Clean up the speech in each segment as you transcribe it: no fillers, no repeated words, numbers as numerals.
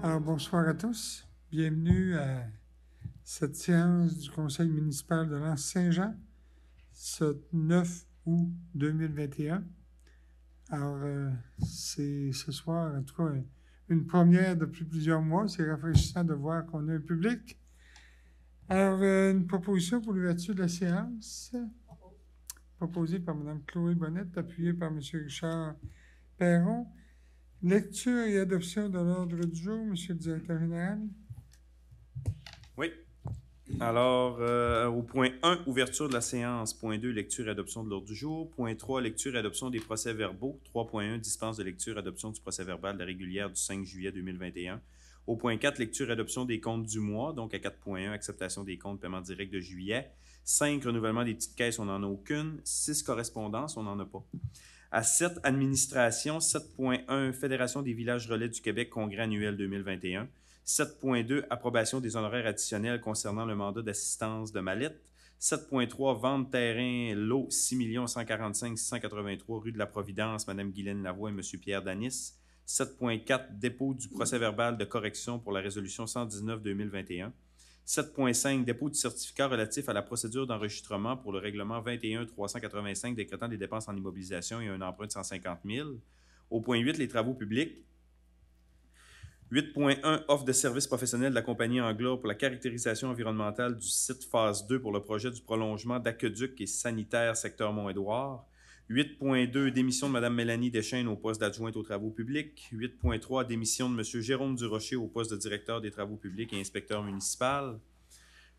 Alors, bonsoir à tous. Bienvenue à cette séance du Conseil municipal de l'Anse-Saint-Jean, ce 9 août 2021. Alors, c'est ce soir, en tout cas, une première depuis plusieurs mois. C'est rafraîchissant de voir qu'on a un public. Alors, une proposition pour l'ouverture de la séance, proposée par Mme Chloé Bonnette, appuyée par M. Richard Perron. Lecture et adoption de l'ordre du jour, M. le directeur général. Oui. Alors, au point 1, ouverture de la séance. Point 2, lecture et adoption de l'ordre du jour. Point 3, lecture et adoption des procès-verbaux. 3.1, dispense de lecture et adoption du procès-verbal de la régulière du 5 juillet 2021. Au point 4, lecture et adoption des comptes du mois. Donc, à 4.1, acceptation des comptes paiement direct de juillet. 5, renouvellement des petites caisses, on n'en a aucune. 6, correspondance, on n'en a pas. À 7, administration. 7.1, Fédération des villages relais du Québec, congrès annuel 2021. 7.2, approbation des honoraires additionnels concernant le mandat d'assistance de Mallette. 7.3, vente terrain lot 6 145 683 rue de la Providence, Mme Guylaine Lavoie et M. Pierre Danis. 7.4, dépôt du procès-verbal de correction pour la résolution 119-2021. 7.5, dépôt du certificat relatif à la procédure d'enregistrement pour le règlement 21-385 décrétant des dépenses en immobilisation et un emprunt de 150 000. Au point 8, les travaux publics. 8.1, offre de services professionnels de la compagnie Anglo pour la caractérisation environnementale du site phase 2 pour le projet du prolongement d'aqueduc et sanitaire secteur Mont-Édouard. 8.2, démission de Mme Mélanie Deschaines au poste d'adjointe aux travaux publics. 8.3, démission de M. Jérôme Durocher au poste de directeur des travaux publics et inspecteur municipal.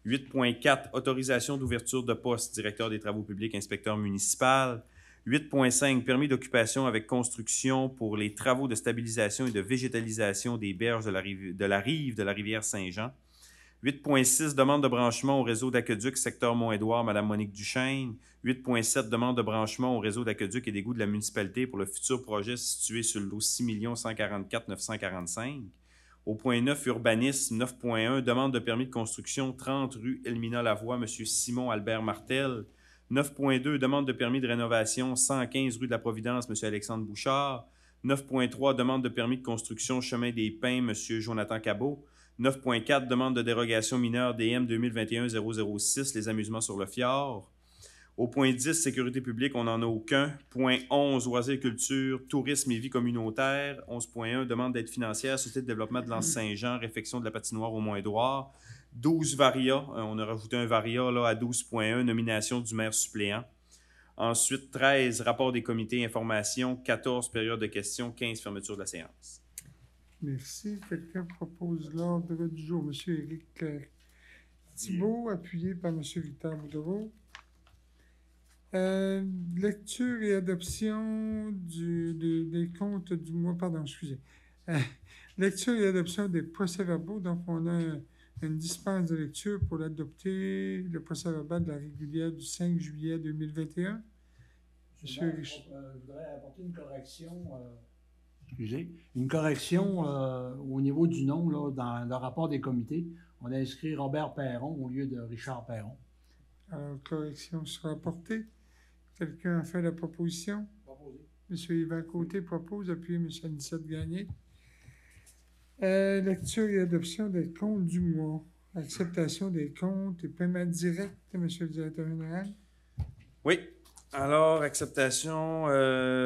8.4, autorisation d'ouverture de poste, directeur des travaux publics, inspecteur municipal. 8.5, permis d'occupation avec construction pour les travaux de stabilisation et de végétalisation des berges de la rive de la rivière Saint-Jean. 8.6, demande de branchement au réseau d'aqueduc secteur Mont-Édouard, Mme Monique Duchesne. 8.7, demande de branchement au réseau d'aqueduc et d'égouts de la municipalité pour le futur projet situé sur le lot 6 144 945. Au point 9, urbanisme. 9.1, demande de permis de construction 30 rue Elmina Lavoie, M. Simon Albert Martel. 9.2, demande de permis de rénovation 115 rue de la Providence, M. Alexandre Bouchard. 9.3, demande de permis de construction chemin des Pins, M. Jonathan Cabot. 9.4, demande de dérogation mineure DM 2021-006, les amusements sur le fjord. Au point 10, sécurité publique, on n'en a aucun. Point 11, loisirs, culture, tourisme et vie communautaire. 11.1, demande d'aide financière, Société de développement de l'Anse-Saint-Jean, réfection de la patinoire au Mont-Édouard. 12 varia, on a rajouté un varia là, à 12.1, nomination du maire suppléant. Ensuite, 13, rapport des comités information, 14, période de questions, 15, fermeture de la séance. Merci. Quelqu'un propose l'ordre du jour. M. Éric Thibault, appuyé par M. Victor Boudreau. Lecture et adoption des comptes du mois. Pardon, excusez. Lecture et adoption des procès-verbaux. Donc, on a une dispense de lecture pour adopter le procès-verbal de la régulière du 5 juillet 2021. Je voudrais apporter une correction. Une correction au niveau du nom là, dans le rapport des comités. On a inscrit Robert Perron au lieu de Richard Perron. Alors, correction sera apportée. Quelqu'un a fait la proposition? Proposé. M. Yvan Côté propose, appuyé M. Anicette Gagné. Lecture et adoption des comptes du mois. Acceptation des comptes et paiement direct, M. le directeur général. Oui. Alors, acceptation,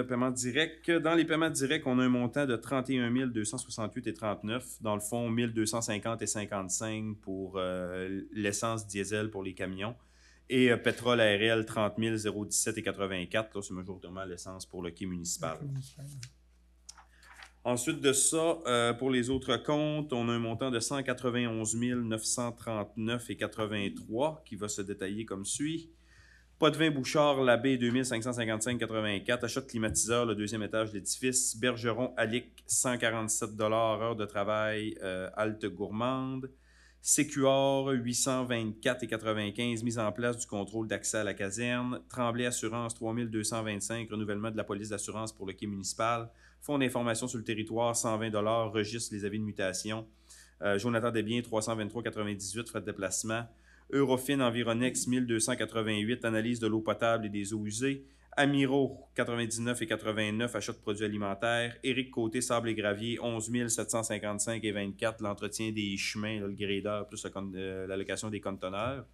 paiement direct. Dans les paiements directs, on a un montant de 31 268,39. Dans le fond, 1250,55 pour l'essence diesel pour les camions. Et pétrole ARL, 30 017,84. C'est majoritairement l'essence pour le quai municipal. Ensuite de ça, pour les autres comptes, on a un montant de 191 939,83 qui va se détailler comme suit. Pas de vin Bouchard, Labbé, 2555,84. Achat de climatiseur, le deuxième étage de l'édifice. Bergeron, Alic, 147 $. Heure de travail, halte gourmande. CQR, 824,95. Mise en place du contrôle d'accès à la caserne. Tremblay Assurance, 3225. Renouvellement de la police d'assurance pour le quai municipal. Fonds d'information sur le territoire, 120 $. Registre les avis de mutation. Jonathan Desbiens, 323,98. Frais de déplacement. Eurofin Environex 1288, analyse de l'eau potable et des eaux usées. Amiro 99 et 89, achat de produits alimentaires. Éric Côté, sable et gravier 11 755 et 24, l'entretien des chemins, là, le gradeur, plus l'allocation des conteneurs.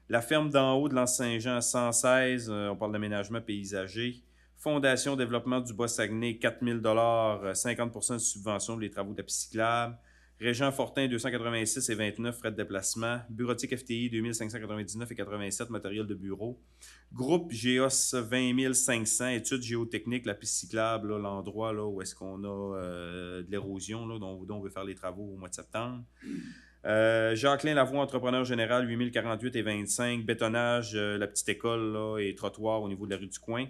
La ferme d'en haut de l'Anse-Saint-Jean 116, on parle d'aménagement paysager. Fondation Développement du Bas-Saguenay, 4 000 50 de subvention pour les travaux de la piste cyclable. Régent Fortin, 286 et 29, frais de déplacement. Bureautique FTI, 2599 et 87, matériel de bureau. Groupe GEOS, 20 500, études géotechniques, la piste cyclable, là, l'endroit là, où est-ce qu'on a de l'érosion, là, dont on veut faire les travaux au mois de septembre. Jacqueline Lavoie, entrepreneur général, 8048 et 25, bétonnage, la petite école là, et trottoir au niveau de la rue du Coin.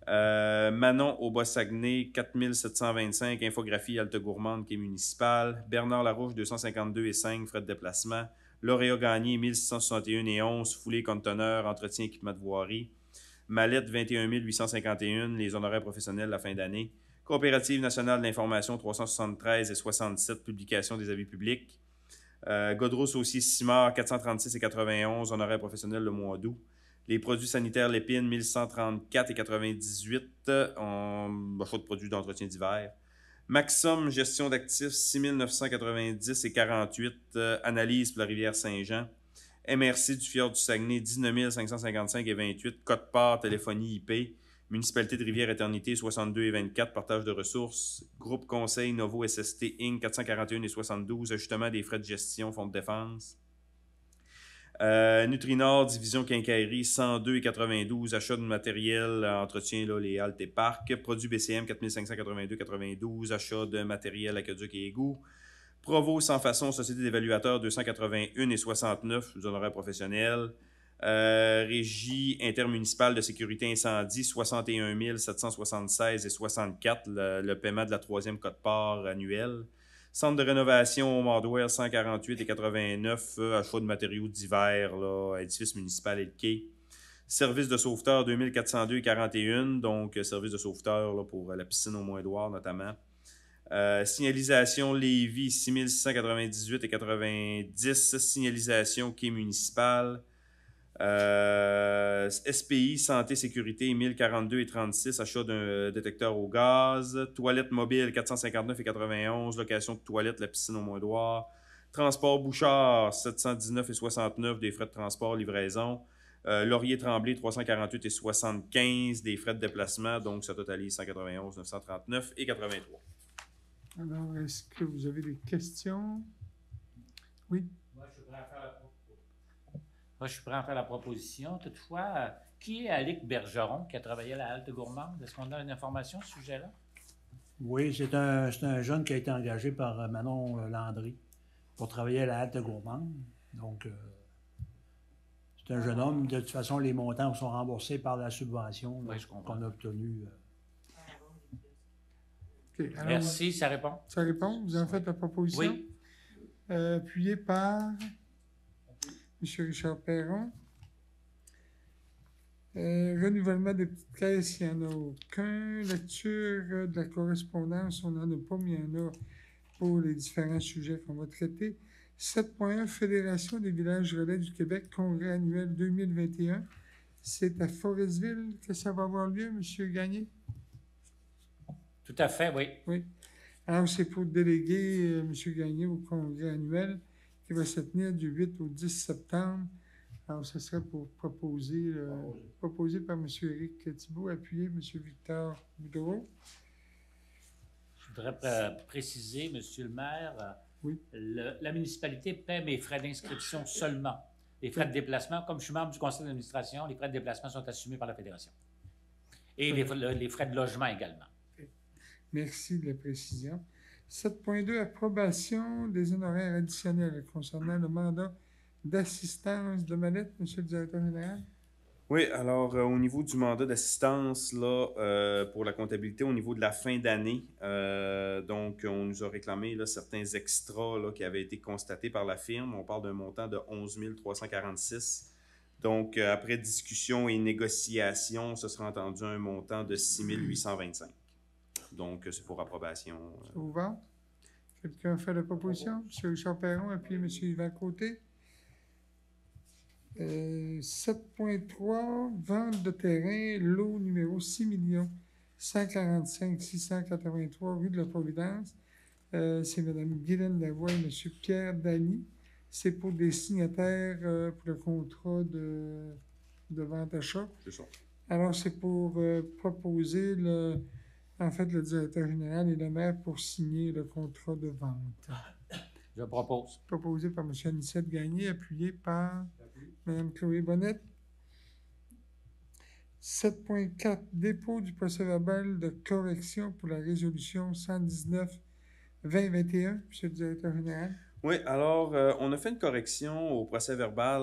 Manon au Bas-Saguenay, 4725, infographie Halte Gourmande qui est municipale. Bernard Larouche, 252 et 5, frais de déplacement. Lauréat Gagné, 1661 et 11, foulée conteneur, entretien équipement de voirie. Mallette, 21 851, les honoraires professionnels la fin d'année. Coopérative nationale d'information, 373 et 67, publication des avis publics. Godreau aussi Simard, 436 et 91, honoraires professionnels le mois d'août. Les produits sanitaires Lépine, 1134 et 98, achat de produits d'entretien d'hiver. Maxum, gestion d'actifs, 6990 et 48, analyse pour la rivière Saint-Jean. MRC du Fjord du Saguenay, 19 555 et 28, code-part, téléphonie IP. Municipalité de Rivière-Éternité, 62 et 24, partage de ressources. Groupe Conseil Novo SST Inc., 441 et 72, ajustement des frais de gestion, fonds de défense. Nutrinor, division quincaillerie, 102 et 92, achat de matériel, entretien, là, les haltes et parcs. Produits BCM, 4582-92, achat de matériel, aqueduc et égouts. Provo, sans façon, société d'évaluateurs, 281 et 69, honoraires professionnels. Régie intermunicipale de sécurité incendie, 61 776 et 64, le paiement de la troisième quote-part annuelle. Centre de rénovation au Mordouer, 148 et 89, achat de matériaux divers, là, édifice municipal et le quai. Service de sauveteur, 2402 et 41, donc service de sauveteur là, pour la piscine au Mont-Édouard notamment. Signalisation Lévis, 6698 et 90, signalisation quai municipal. SPI, Santé, Sécurité, 1042 et 36, achat d'un détecteur au gaz. Toilette mobile, 459 et 91, location de toilette, la piscine au Mont-Édouard. Transport Bouchard, 719 et 69, des frais de transport, livraison. Laurier-Tremblay, 348 et 75, des frais de déplacement, donc ça totalise 191, 939 et 83. Alors, est-ce que vous avez des questions? Oui? Moi, je suis prêt à faire la proposition. Toutefois, qui est Alec Bergeron qui a travaillé à la halte gourmande? Est-ce qu'on a une information sur ce sujet-là? Oui, c'est un jeune qui a été engagé par Manon Landry pour travailler à la halte gourmande. Donc, c'est un jeune homme. De toute façon, les montants sont remboursés par la subvention qu'on a obtenue. Okay, alors, merci, ça répond. Ça répond? Vous en faites la proposition? Oui. Appuyé par M. Richard Perron. Renouvellement des petites caisses, il n'y en a aucun. Lecture de la correspondance, on n'en a pas, mais il y en a pour les différents sujets qu'on va traiter. 7.1, Fédération des villages relais du Québec, congrès annuel 2021. C'est à Forestville que ça va avoir lieu, M. Gagné? Tout à fait, oui. Oui. Alors, c'est pour déléguer M. Gagné au congrès annuel qui va se tenir du 8 au 10 septembre. Alors, ce serait pour proposé par M. Éric Thibault, appuyé M. Victor Boudreau. Je voudrais préciser, M. le maire, oui. La municipalité paie mes frais d'inscription seulement. Les frais de déplacement, comme je suis membre du conseil d'administration, les frais de déplacement sont assumés par la Fédération. Et les frais de logement également. Merci de la précision. 7.2, approbation des honoraires additionnels concernant le mandat d'assistance de Mallette, M. le directeur général. Oui, alors au niveau du mandat d'assistance, là, pour la comptabilité, au niveau de la fin d'année, donc on nous a réclamé là, certains extras là, qui avaient été constatés par la firme. On parle d'un montant de 11 346. Donc, après discussion et négociation, ce sera entendu un montant de 6 825. Donc, c'est pour approbation. Ça vous va? Quelqu'un fait la proposition? M. Richard Perron, et puis M. Yvan Côté. 7.3, vente de terrain, lot numéro 6 145 683 rue de la Providence. C'est Mme Guylaine Lavoie et M. Pierre Dany. C'est pour des signataires pour le contrat de vente-achat. C'est ça. Alors, c'est pour proposer le directeur général et le maire pour signer le contrat de vente. Je propose. Proposé par M. Anicette Gagné, appuyé par Mme Chloé Bonnette. 7.4, dépôt du procès-verbal de correction pour la résolution 119-2021, M. le directeur général. Oui, alors, on a fait une correction au procès-verbal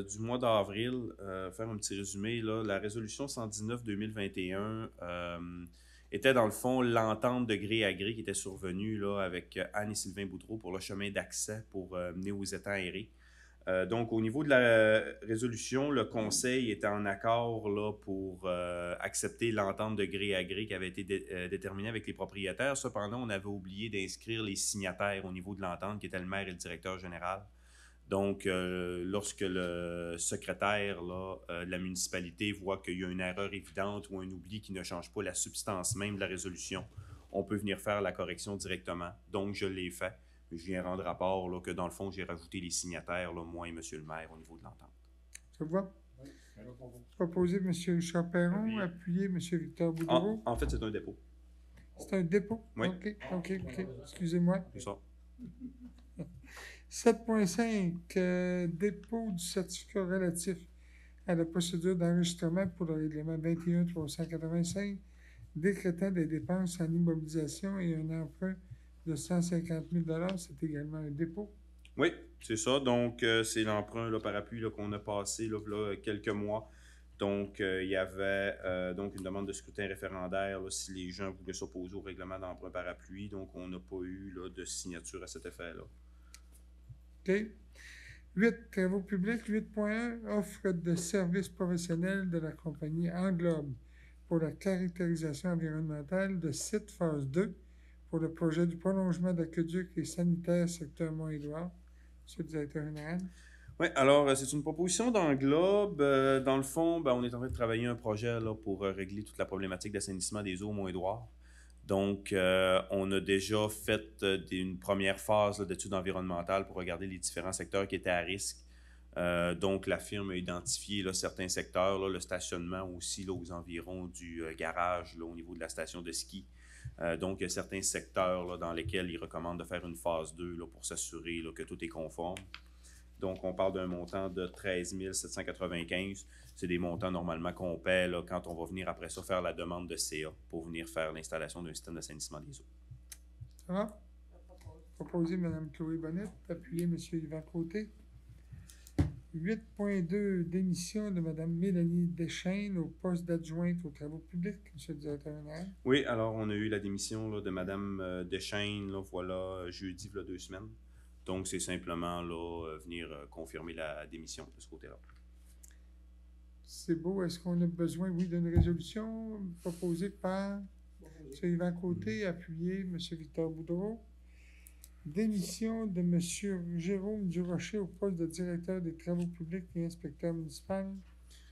du mois d'avril. Faire un petit résumé, là, la résolution 119-2021 était dans le fond l'entente de gré à gré qui était survenue là, avec Anne et Sylvain Boudreau pour le chemin d'accès pour mener aux étangs aérés. Donc, au niveau de la résolution, le Conseil était en accord là, pour accepter l'entente de gré à gré qui avait été déterminée avec les propriétaires. Cependant, on avait oublié d'inscrire les signataires au niveau de l'entente, qui étaient le maire et le directeur général. Donc, lorsque le secrétaire là, de la municipalité voit qu'il y a une erreur évidente ou un oubli qui ne change pas la substance même de la résolution, on peut venir faire la correction directement. Donc, je l'ai fait. Je viens rendre rapport là, que dans le fond, j'ai rajouté les signataires, là, moi et M. le maire, au niveau de l'entente. Ça va? Oui. Proposé M. Richard Perron, appuyé M. Victor Boudreau. En fait, c'est un dépôt. C'est un dépôt? Oui. OK. Excusez-moi. C'est ça. 7.5, dépôt du certificat relatif à la procédure d'enregistrement pour le règlement 21-385, décrétant des dépenses en immobilisation et un emprunt de 150 000 $, c'est également un dépôt. Oui, c'est ça. Donc, c'est l'emprunt là, parapluie là, qu'on a passé là, quelques mois. Donc, il y avait donc une demande de scrutin référendaire là, si les gens voulaient s'opposer au règlement d'emprunt parapluie. Donc, on n'a pas eu là, de signature à cet effet-là. OK. 8, travaux publics. 8.1, offre de services professionnels de la compagnie Englobe pour la caractérisation environnementale de site phase 2 pour le projet du prolongement d'aqueduc et sanitaire secteur Mont-Édouard. Monsieur le directeur général. Oui, alors c'est une proposition d'Englobe. Dans le fond, on est en train de travailler un projet là, pour régler toute la problématique d'assainissement des eaux au Mont-Édouard. Donc, on a déjà fait une première phase d'études environnementales pour regarder les différents secteurs qui étaient à risque. Donc, la firme a identifié là, certains secteurs, là, le stationnement aussi là, aux environs du garage là, au niveau de la station de ski. Donc, il y a certains secteurs là, dans lesquels ils recommandent de faire une phase 2 là, pour s'assurer là, que tout est conforme. Donc, on parle d'un montant de 13 795. C'est des montants normalement qu'on paie là, quand on va venir après ça faire la demande de CA pour venir faire l'installation d'un système d'assainissement des eaux. Ça va? Proposé Mme Chloé Bonnette, appuyé M. Yvan Côté. 8.2, démission de Mme Mélanie Deschênes au poste d'adjointe aux travaux publics, M. le directeur général. Oui, alors on a eu la démission là, de Mme Deschênes, là, voilà, jeudi, voilà 2 semaines. Donc, c'est simplement là, venir confirmer la démission de ce côté-là. C'est beau. Est-ce qu'on a besoin, oui, d'une résolution proposée par M. Yvan Côté, appuyé M. Victor Boudreau? Démission de M. Jérôme Durocher au poste de directeur des travaux publics et inspecteur municipal.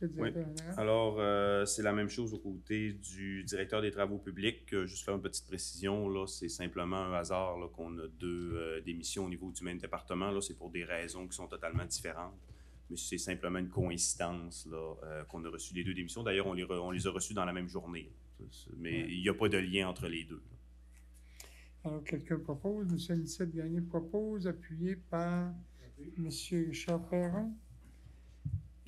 Oui. Alors, c'est la même chose aux côtés du directeur des travaux publics. Juste faire une petite précision, là, c'est simplement un hasard là, qu'on a 2 démissions au niveau du même département. Là, c'est pour des raisons qui sont totalement différentes. Mais c'est simplement une coïncidence là, qu'on a reçu les 2 démissions. D'ailleurs, on les a reçues dans la même journée. Mais il n'y a pas de lien entre les 2. Là. Alors, quelqu'un propose. M. Anicette Gagné propose, appuyé par M. Richard Perron.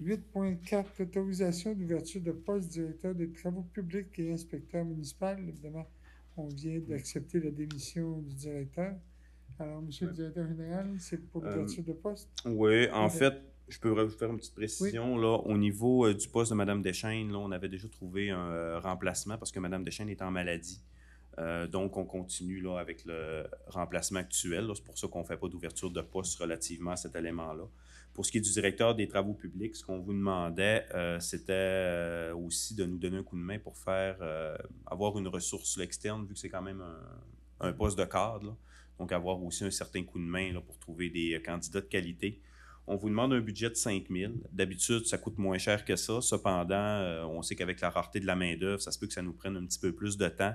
8.4, autorisation d'ouverture de poste directeur des travaux publics et inspecteur municipal. Évidemment, on vient d'accepter la démission du directeur. Alors, M. le directeur général, c'est pour l'ouverture de poste? Oui, en fait, je peux vous faire une petite précision. Oui. Là, au niveau du poste de Mme Deschênes, là, on avait déjà trouvé un remplacement parce que Mme Deschênes est en maladie. Donc, on continue là, avec le remplacement actuel. C'est pour ça qu'on ne fait pas d'ouverture de poste relativement à cet élément-là. Pour ce qui est du directeur des travaux publics, ce qu'on vous demandait, c'était aussi de nous donner un coup de main pour faire avoir une ressource là, externe, vu que c'est quand même un poste de cadre. Là. Donc, avoir aussi un certain coup de main là, pour trouver des candidats de qualité. On vous demande un budget de 5 000. D'habitude, ça coûte moins cher que ça. Cependant, on sait qu'avec la rareté de la main-d'œuvre, ça se peut que ça nous prenne un petit peu plus de temps.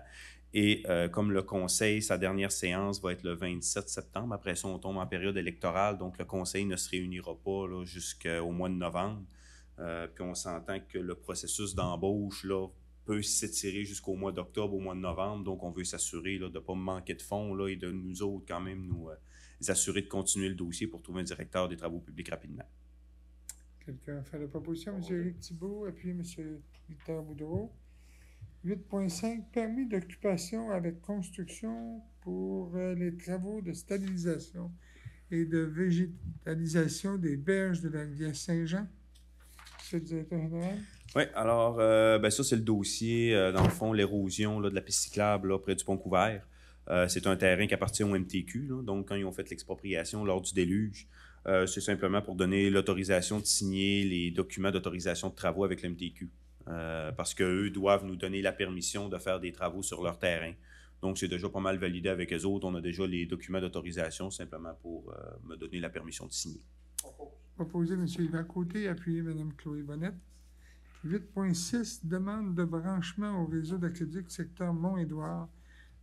Et comme le conseil, sa dernière séance va être le 27 septembre. Après ça, on tombe en période électorale. Donc, le conseil ne se réunira pas là, jusqu'au mois de novembre. Puis on s'entend que le processus d'embauche là, peut s'étirer jusqu'au mois d'octobre, au mois de novembre. Donc, on veut s'assurer là, de ne pas manquer de fonds là, et de nous autres, quand même, nous assurer de continuer le dossier pour trouver un directeur des travaux publics rapidement. Quelqu'un a fait la proposition? M. Éric Thibault, appuyé M. Victor Boudreau. 8.5, permis d'occupation avec construction pour les travaux de stabilisation et de végétalisation des berges de la rivière Saint-Jean. Monsieur le directeur général? Oui, alors, ça, c'est le dossier, dans le fond, l'érosion là, de la piste cyclable là, près du pont couvert. C'est un terrain qui appartient au MTQ, là, donc quand ils ont fait l'expropriation lors du déluge, c'est simplement pour donner l'autorisation de signer les documents d'autorisation de travaux avec le MTQ. Parce qu'eux doivent nous donner la permission de faire des travaux sur leur terrain. Donc, c'est déjà pas mal validé avec eux autres. On a déjà les documents d'autorisation simplement pour me donner la permission de signer. Proposé M. Yvan Côté, appuyé Mme Chloé Bonnette. 8.6, demande de branchement au réseau d'aqueduc secteur Mont-Édouard.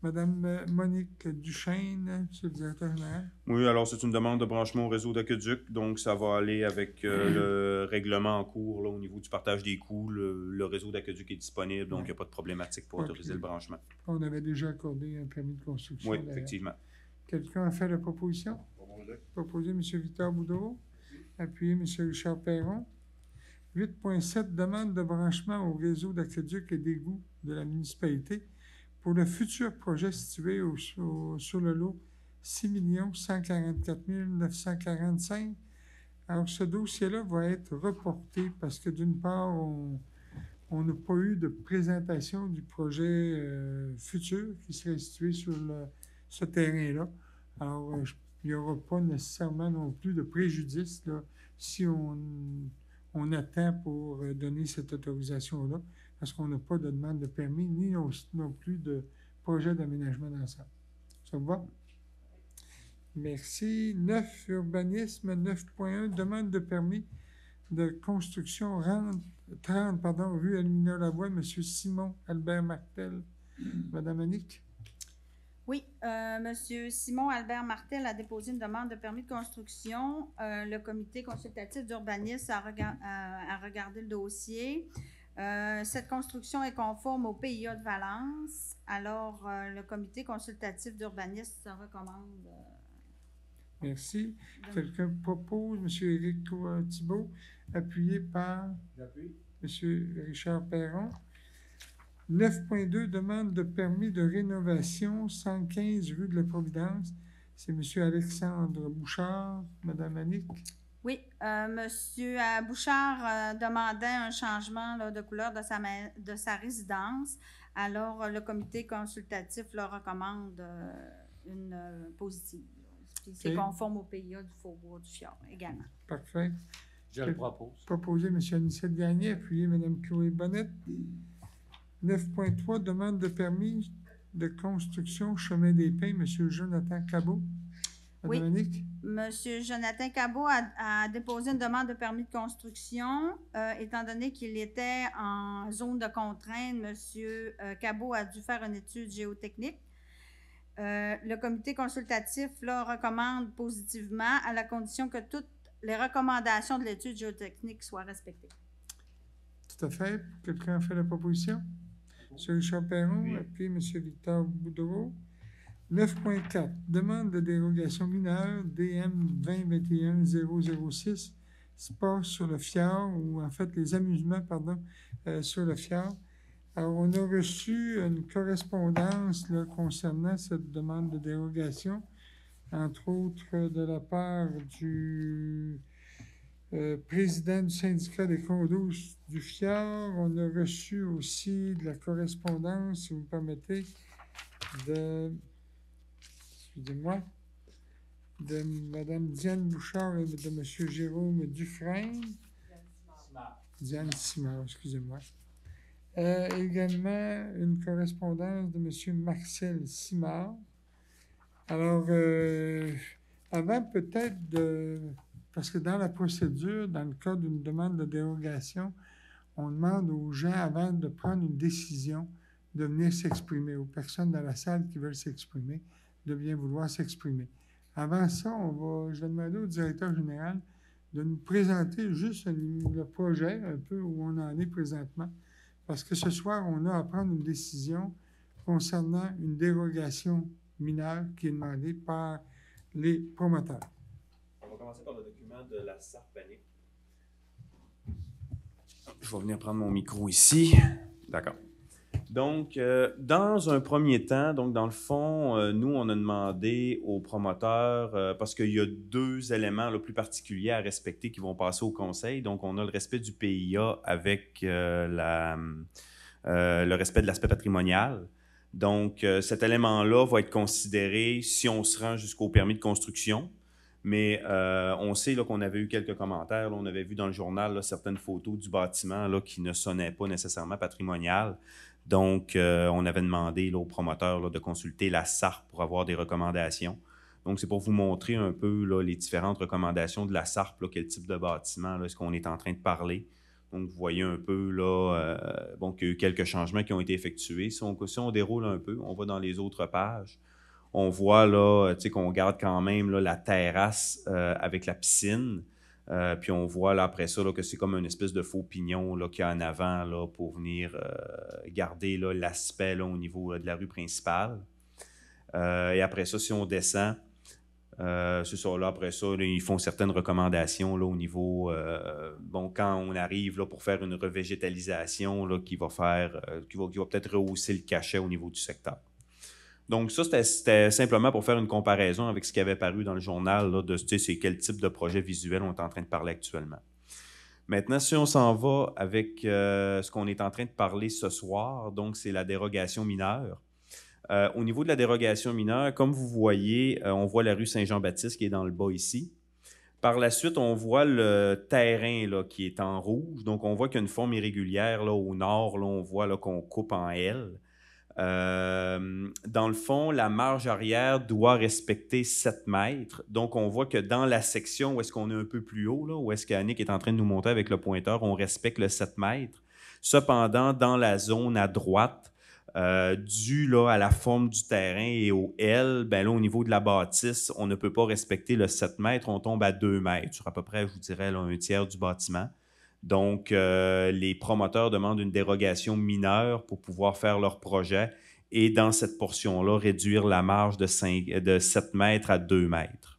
Madame Monique Duchesne, Monsieur le directeur général. Oui, alors c'est une demande de branchement au réseau d'aqueduc, donc ça va aller avec le règlement en cours là, au niveau du partage des coûts. Le réseau d'aqueduc est disponible, donc il n'y a pas de problématique pour autoriser le branchement. On avait déjà accordé un permis de construction. Oui, effectivement. Quelqu'un a fait la proposition? Proposé M. Victor Boudreau, appuyé M. Richard Perron. 8.7, demande de branchement au réseau d'aqueduc et d'égouts de la municipalité pour le futur projet situé sur le lot 6 144 945. Alors, ce dossier-là va être reporté parce que, d'une part, on n'a pas eu de présentation du projet futur qui serait situé sur ce terrain-là. Alors, il n'y aura pas nécessairement non plus de préjudice là, si on attend pour donner cette autorisation-là, parce qu'on n'a pas de demande de permis, ni non plus de projet d'aménagement d'ensemble. Ça vous va? Merci. 9, urbanisme. 9.1, demande de permis de construction 30, rue Almina-Lavoie, M. Simon Albert Martel. Madame Annick? Oui, M. Simon Albert Martel a déposé une demande de permis de construction. Le comité consultatif d'urbanisme a regardé le dossier. Cette construction est conforme au PIA de Valence. Alors, le comité consultatif d'urbanisme se recommande. Merci. Quelqu'un propose, M. Éric Thibault, appuyé par M. Richard Perron. 9.2, demande de permis de rénovation 115 rue de la Providence. C'est M. Alexandre Bouchard. Madame Annick? Oui, M. Bouchard demandait un changement là, de couleur de sa résidence. Alors, le comité consultatif leur recommande une positive. C'est conforme au PIA du Faubourg du Fjord également. Parfait. Je le propose. Proposé M. Anicette Gagné, appuyé Mme Chloé Bonnette. 9.3, demande de permis de construction Chemin des Pins, M. Jonathan Cabot. Madame Annick? M. Jonathan Cabot a déposé une demande de permis de construction. Étant donné qu'il était en zone de contrainte, M. Cabot a dû faire une étude géotechnique. Le comité consultatif là, recommande positivement à la condition que toutes les recommandations de l'étude géotechnique soient respectées. Tout à fait. Quelqu'un a fait la proposition? M. Richard Perron, puis M. Victor Boudreau. 9.4, demande de dérogation mineure DM 2021-006, sport sur le fjord, ou en fait les amusements, sur le fjord. Alors, on a reçu une correspondance là, concernant cette demande de dérogation, entre autres de la part du président du syndicat des condos du fjord. On a reçu aussi de la correspondance, si vous me permettez, de Mme Diane Bouchard et de M. Jérôme Dufresne. Diane Simard, excusez-moi. Également, une correspondance de M. Marcel Simard. Alors, avant peut-être de Parce que dans la procédure, dans le cas d'une demande de dérogation, on demande aux gens, avant de prendre une décision, de venir s'exprimer, aux personnes dans la salle qui veulent s'exprimer, de bien vouloir s'exprimer. Avant ça, je vais demander au directeur général de nous présenter juste le projet, un peu où on en est présentement. Parce que ce soir, on a à prendre une décision concernant une dérogation mineure qui est demandée par les promoteurs. On va commencer par le document de la SARPANIC. Je vais venir prendre mon micro ici. D'accord. Donc, dans un premier temps, donc dans le fond, nous, on a demandé aux promoteurs, parce qu'il y a 2 éléments là, plus particuliers à respecter qui vont passer au conseil. Donc, on a le respect du PIA avec le respect de l'aspect patrimonial. Donc, cet élément-là va être considéré si on se rend jusqu'au permis de construction. Mais on sait là, qu'on avait eu quelques commentaires. Là, on avait vu dans le journal là, certaines photos du bâtiment là, qui ne sonnaient pas nécessairement patrimonial. Donc, on avait demandé là, aux promoteurs là, de consulter la SARP pour avoir des recommandations. Donc, c'est pour vous montrer un peu là, les différentes recommandations de la SARP, là, quel type de bâtiment là, est-ce qu'on est en train de parler. Donc, vous voyez un peu là, qu'il y a eu quelques changements qui ont été effectués. Si on déroule un peu, on va dans les autres pages. On voit là, qu'on garde quand même là, la terrasse avec la piscine. Puis on voit là, après ça là, que c'est comme une espèce de faux pignon là, qu'il y a en avant là, pour venir garder là, l'aspect là, au niveau là, de la rue principale. Et après ça, si on descend, c'est ça, là, après ça, là, ils font certaines recommandations là, au niveau... quand on arrive là, pour faire une revégétalisation là, qui va peut-être rehausser le cachet au niveau du secteur. Donc ça, c'était simplement pour faire une comparaison avec ce qui avait paru dans le journal là, de c'est quel type de projet visuel on est en train de parler actuellement. Maintenant, si on s'en va avec ce qu'on est en train de parler ce soir, donc c'est la dérogation mineure. Au niveau de la dérogation mineure, comme vous voyez, on voit la rue Saint-Jean-Baptiste qui est dans le bas ici. Par la suite, on voit le terrain là, qui est en rouge. Donc, on voit qu'il y a une forme irrégulière là, au nord. Là, on voit là, qu'on coupe en L. Dans le fond, la marge arrière doit respecter 7 mètres. Donc, on voit que dans la section où est-ce qu'on est un peu plus haut, là, où est-ce qu'Annick est en train de nous montrer avec le pointeur, on respecte le 7 mètres. Cependant, dans la zone à droite, dû là, à la forme du terrain et au L, ben là, au niveau de la bâtisse, on ne peut pas respecter le 7 mètres, on tombe à 2 mètres, sur à peu près, je vous dirais, là, un tiers du bâtiment. Donc, les promoteurs demandent une dérogation mineure pour pouvoir faire leur projet et dans cette portion-là, réduire la marge de 7 mètres à 2 mètres.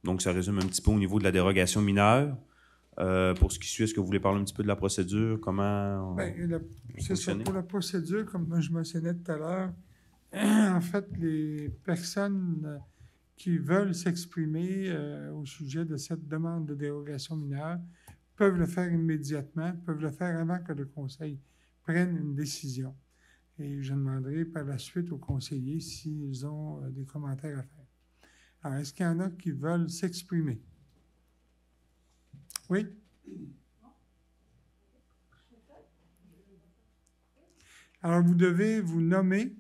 Donc, ça résume un petit peu au niveau de la dérogation mineure. Pour ce qui suit, est-ce que vous voulez parler un petit peu de la procédure? Comment c'est ça, pour la procédure, comme je mentionnais tout à l'heure, en fait, les personnes qui veulent s'exprimer au sujet de cette demande de dérogation mineure peuvent le faire immédiatement, peuvent le faire avant que le conseil prenne une décision. Et je demanderai par la suite aux conseillers s'ils ont des commentaires à faire. Alors, est-ce qu'il y en a qui veulent s'exprimer? Oui? Alors, vous devez vous nommer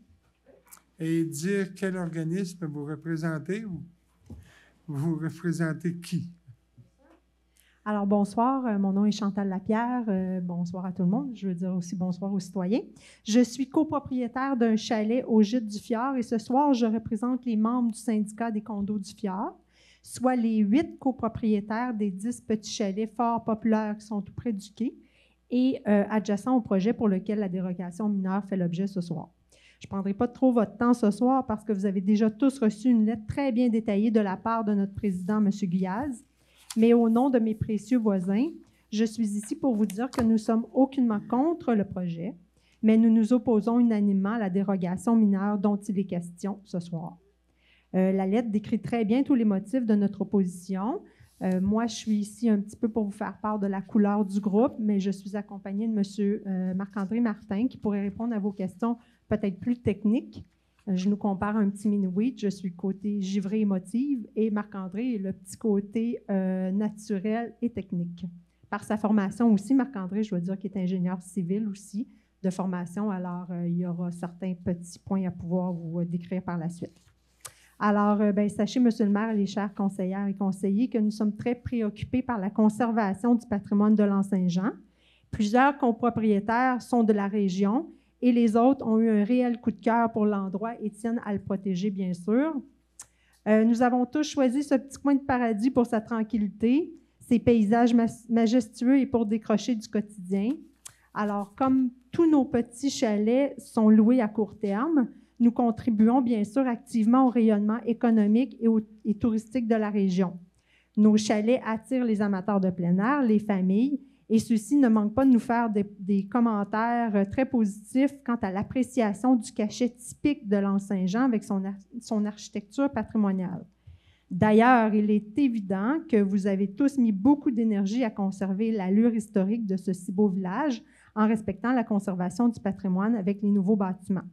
et dire quel organisme vous représentez ou vous représentez qui? Alors, bonsoir. Mon nom est Chantal Lapierre. Bonsoir à tout le monde. Je veux dire aussi bonsoir aux citoyens. Je suis copropriétaire d'un chalet au Gîte du Fjord et ce soir, je représente les membres du syndicat des condos du Fjord, soit les 8 copropriétaires des 10 petits chalets fort populaires qui sont tout près du quai et adjacents au projet pour lequel la dérogation mineure fait l'objet ce soir. Je ne prendrai pas trop votre temps ce soir parce que vous avez déjà tous reçu une lettre très bien détaillée de la part de notre président, M. Guyaz. Mais au nom de mes précieux voisins, je suis ici pour vous dire que nous ne sommes aucunement contre le projet, mais nous nous opposons unanimement à la dérogation mineure dont il est question ce soir. La lettre décrit très bien tous les motifs de notre opposition. Moi, je suis ici un petit peu pour vous faire part de la couleur du groupe, mais je suis accompagnée de M. Marc-André Martin qui pourrait répondre à vos questions peut-être plus techniques. Je nous compare un petit mini-wheat. Je suis côté givré émotive et Marc-André est le petit côté naturel et technique. Par sa formation aussi, Marc-André, je dois dire qu'il est ingénieur civil aussi de formation, alors il y aura certains petits points à pouvoir vous décrire par la suite. Alors, sachez, Monsieur le maire et les chers conseillères et conseillers, que nous sommes très préoccupés par la conservation du patrimoine de l'Anse-Saint-Jean. Plusieurs copropriétaires sont de la région et les autres ont eu un réel coup de cœur pour l'endroit et tiennent à le protéger, bien sûr. Nous avons tous choisi ce petit coin de paradis pour sa tranquillité, ses paysages majestueux et pour décrocher du quotidien. Alors, comme tous nos petits chalets sont loués à court terme, nous contribuons bien sûr activement au rayonnement économique et touristique de la région. Nos chalets attirent les amateurs de plein air, les familles, et ceux-ci ne manquent pas de nous faire des commentaires très positifs quant à l'appréciation du cachet typique de l'Anse-Saint-Jean avec son architecture patrimoniale. D'ailleurs, il est évident que vous avez tous mis beaucoup d'énergie à conserver l'allure historique de ce si beau village en respectant la conservation du patrimoine avec les nouveaux bâtiments.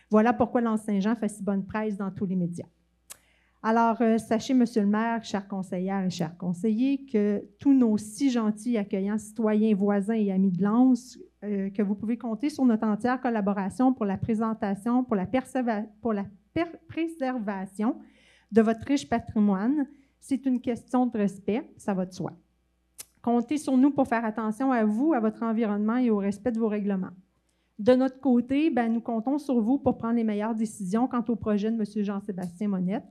Voilà pourquoi l'Anse-Saint-Jean fait si bonne presse dans tous les médias. Alors, sachez, Monsieur le maire, chères conseillères et chers conseillers, que tous nos si gentils et accueillants citoyens, voisins et amis de l'Anse, que vous pouvez compter sur notre entière collaboration pour la présentation, pour la préservation de votre riche patrimoine. C'est une question de respect, ça va de soi. Comptez sur nous pour faire attention à vous, à votre environnement et au respect de vos règlements. De notre côté, nous comptons sur vous pour prendre les meilleures décisions quant au projet de M. Jean-Sébastien Monette.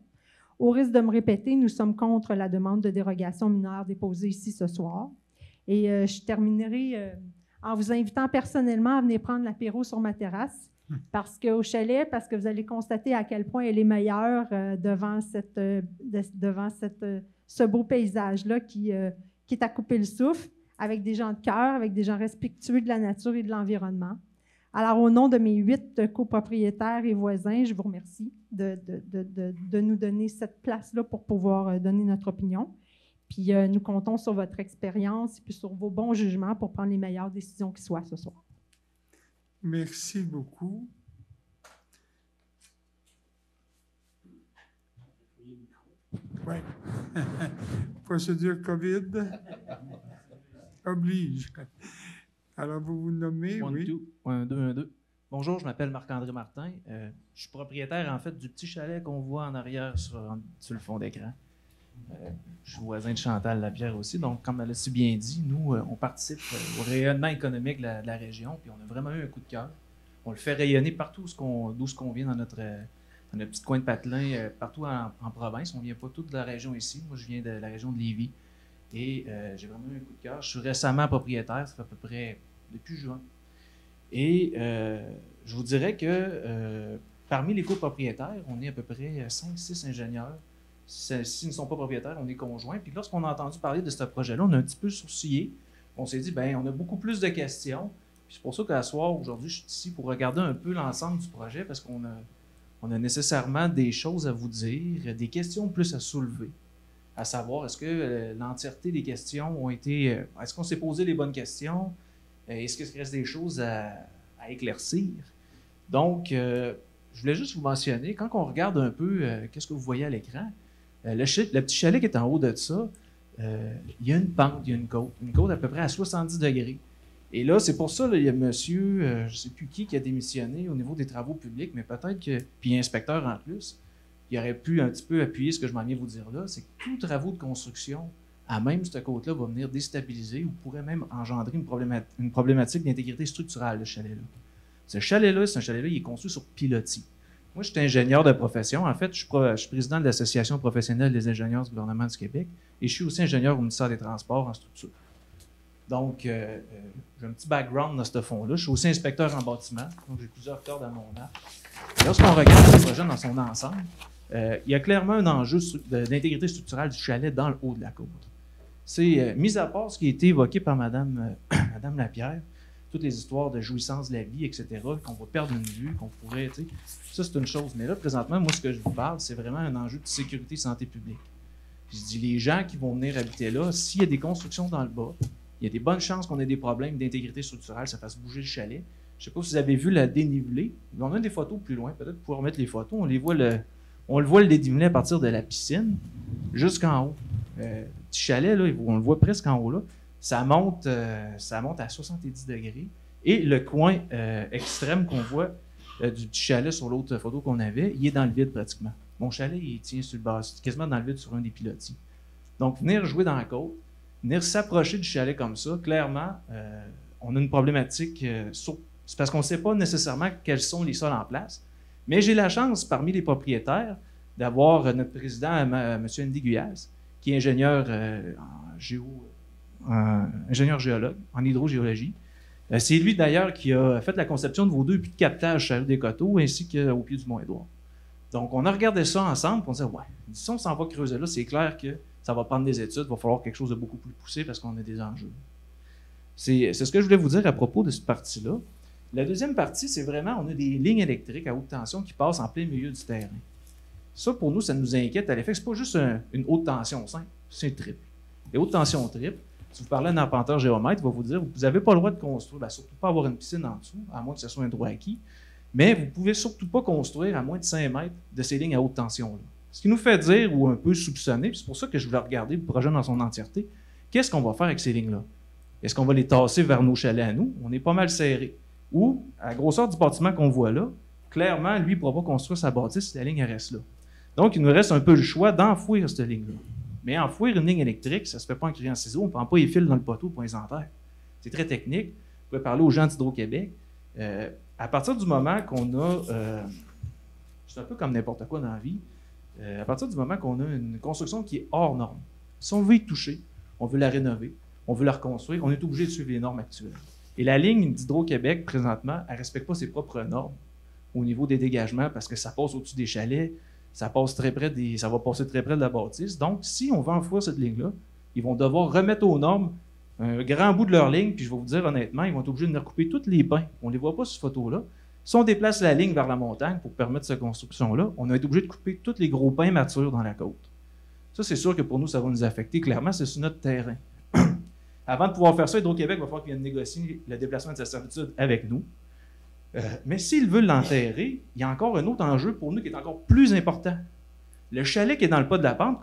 Au risque de me répéter, nous sommes contre la demande de dérogation mineure déposée ici ce soir. Et je terminerai en vous invitant personnellement à venir prendre l'apéro sur ma terrasse au chalet, parce que vous allez constater à quel point elle est meilleure devant ce beau paysage-là qui est à couper le souffle, avec des gens de cœur, avec des gens respectueux de la nature et de l'environnement. Alors, au nom de mes 8 copropriétaires et voisins, je vous remercie de nous donner cette place-là pour pouvoir donner notre opinion. Puis, nous comptons sur votre expérience et puis sur vos bons jugements pour prendre les meilleures décisions qui soient ce soir. Merci beaucoup. Oui. Procédure COVID oblige. Alors, vous vous nommez, oui. 1, 2, 1, 2. Bonjour, je m'appelle Marc-André Martin. Je suis propriétaire, en fait, du petit chalet qu'on voit en arrière sur le fond d'écran. Je suis voisin de Chantal Lapierre aussi. Donc, comme elle a si bien dit, nous, on participe au rayonnement économique de la région, puis on a vraiment eu un coup de cœur. On le fait rayonner partout d'où ce qu'on vient dans notre petit coin de patelin, partout en province. On ne vient pas tous de la région ici. Moi, je viens de la région de Lévis. Et j'ai vraiment eu un coup de cœur. Je suis récemment propriétaire, ça fait à peu près depuis juin. Et je vous dirais que parmi les copropriétaires, on est à peu près 5-6 ingénieurs. S'ils ne sont pas propriétaires, on est conjoints. Puis lorsqu'on a entendu parler de ce projet-là, on a un petit peu sourcillé. On s'est dit, on a beaucoup plus de questions. Puis c'est pour ça qu'à soir, aujourd'hui, je suis ici pour regarder un peu l'ensemble du projet parce qu'on a nécessairement des choses à vous dire, des questions plus à soulever. À savoir, est-ce que l'entièreté des questions ont été... est-ce qu'on s'est posé les bonnes questions? Est-ce qu'il reste des choses à éclaircir? Donc, je voulais juste vous mentionner, quand on regarde un peu qu'est-ce que vous voyez à l'écran, le petit chalet qui est en haut de ça, il y a une pente, il y a une côte à peu près à 70 degrés. Et là, c'est pour ça, là, il y a monsieur, je ne sais plus qui a démissionné au niveau des travaux publics, mais peut-être que, puis inspecteur en plus, il aurait pu un petit peu appuyer ce que je m'en viens vous dire là, c'est que tous travaux de construction, à même cette côte-là, va venir déstabiliser ou pourrait même engendrer une problématique d'intégrité structurelle, le chalet-là. Ce chalet-là, il est construit sur pilotis. Moi, je suis ingénieur de profession. En fait, je suis président de l'Association professionnelle des ingénieurs du gouvernement du Québec et je suis aussi ingénieur au ministère des Transports en structure. Donc, j'ai un petit background dans ce fond-là. Je suis aussi inspecteur en bâtiment, donc j'ai plusieurs cordes à mon arc. Lorsqu'on regarde le projet dans son ensemble, il y a clairement un enjeu d'intégrité structurelle du chalet dans le haut de la côte. C'est, mis à part ce qui a été évoqué par Mme Lapierre, toutes les histoires de jouissance de la vie, etc., qu'on va perdre une vue, qu'on pourrait, tu sais, ça c'est une chose. Mais là, présentement, moi, ce que je vous parle, c'est vraiment un enjeu de sécurité et santé publique. Je dis, les gens qui vont venir habiter là, s'il y a des constructions dans le bas, il y a des bonnes chances qu'on ait des problèmes d'intégrité structurelle, ça fasse bouger le chalet. Je ne sais pas si vous avez vu la dénivelée. On a des photos plus loin, peut-être pour remettre les photos. On le voit le dénivelé à partir de la piscine jusqu'en haut. Petit chalet, là, on le voit presque en haut là. Ça monte à 70 degrés. Et le coin extrême qu'on voit du petit chalet sur l'autre photo qu'on avait, il est dans le vide pratiquement. Mon chalet, il tient sur le bas, quasiment dans le vide sur un des pilotis. Donc, venir jouer dans la côte, venir s'approcher du chalet comme ça, clairement, on a une problématique. C'est parce qu'on ne sait pas nécessairement quels sont les sols en place. Mais j'ai la chance, parmi les propriétaires, d'avoir notre président, M. Andy Guyas, qui est ingénieur, ingénieur géologue en hydrogéologie. C'est lui, d'ailleurs, qui a fait la conception de vos 2 puits de captage Chalet des Coteaux ainsi qu'au pied du Mont-Édouard. Donc, on a regardé ça ensemble, et on s'est dit, ouais, si on s'en va creuser là, c'est clair que ça va prendre des études, il va falloir quelque chose de beaucoup plus poussé parce qu'on a des enjeux. C'est ce que je voulais vous dire à propos de cette partie-là. La deuxième partie, c'est vraiment, on a des lignes électriques à haute tension qui passent en plein milieu du terrain. Ça, pour nous, ça nous inquiète à l'effet que ce n'est pas juste une haute tension simple, c'est un triple. Les hautes tensions triples, si vous parlez à un arpenteur géomètre, il va vous dire, vous n'avez pas le droit de construire, surtout pas avoir une piscine en dessous, à moins que ce soit un droit acquis, mais vous ne pouvez surtout pas construire à moins de 5 mètres de ces lignes à haute tension-là. Ce qui nous fait dire, ou un peu soupçonner, c'est pour ça que je voulais regarder le projet dans son entièreté, qu'est-ce qu'on va faire avec ces lignes-là? Est-ce qu'on va les tasser vers nos chalets à nous? On est pas mal serré. Ou, à la grosseur du bâtiment qu'on voit là, clairement, lui, il ne pourra pas construire sa bâtisse si la ligne reste là. Donc, il nous reste un peu le choix d'enfouir cette ligne-là. Mais enfouir une ligne électrique, ça ne se fait pas en criant ciseaux, on ne prend pas les fils dans le poteau pour les enterrer. C'est très technique. Vous pouvez parler aux gens d'Hydro-Québec. À partir du moment qu'on a... c'est un peu comme n'importe quoi dans la vie. À partir du moment qu'on a une construction qui est hors norme, si on veut y toucher, on veut la rénover, on veut la reconstruire, on est obligé de suivre les normes actuelles. Et la ligne d'Hydro-Québec, présentement, elle ne respecte pas ses propres normes au niveau des dégagements parce que ça passe au-dessus des chalets, ça va passer très près de la bâtisse. Donc, si on veut enfouir cette ligne-là, ils vont devoir remettre aux normes un grand bout de leur ligne, puis je vais vous dire honnêtement, ils vont être obligés de recouper tous les pins. On ne les voit pas sur cette photo-là. Si on déplace la ligne vers la montagne pour permettre cette construction-là, on va être obligé de couper tous les gros pins matures dans la côte. Ça, c'est sûr que pour nous, ça va nous affecter. Clairement, c'est sur notre terrain. Avant de pouvoir faire ça, Hydro-Québec va falloir qu'il vienne négocier le déplacement de sa servitude avec nous. Mais s'ils veulent l'enterrer, il y a encore un autre enjeu pour nous qui est encore plus important. Le chalet qui est dans le pas de la pente,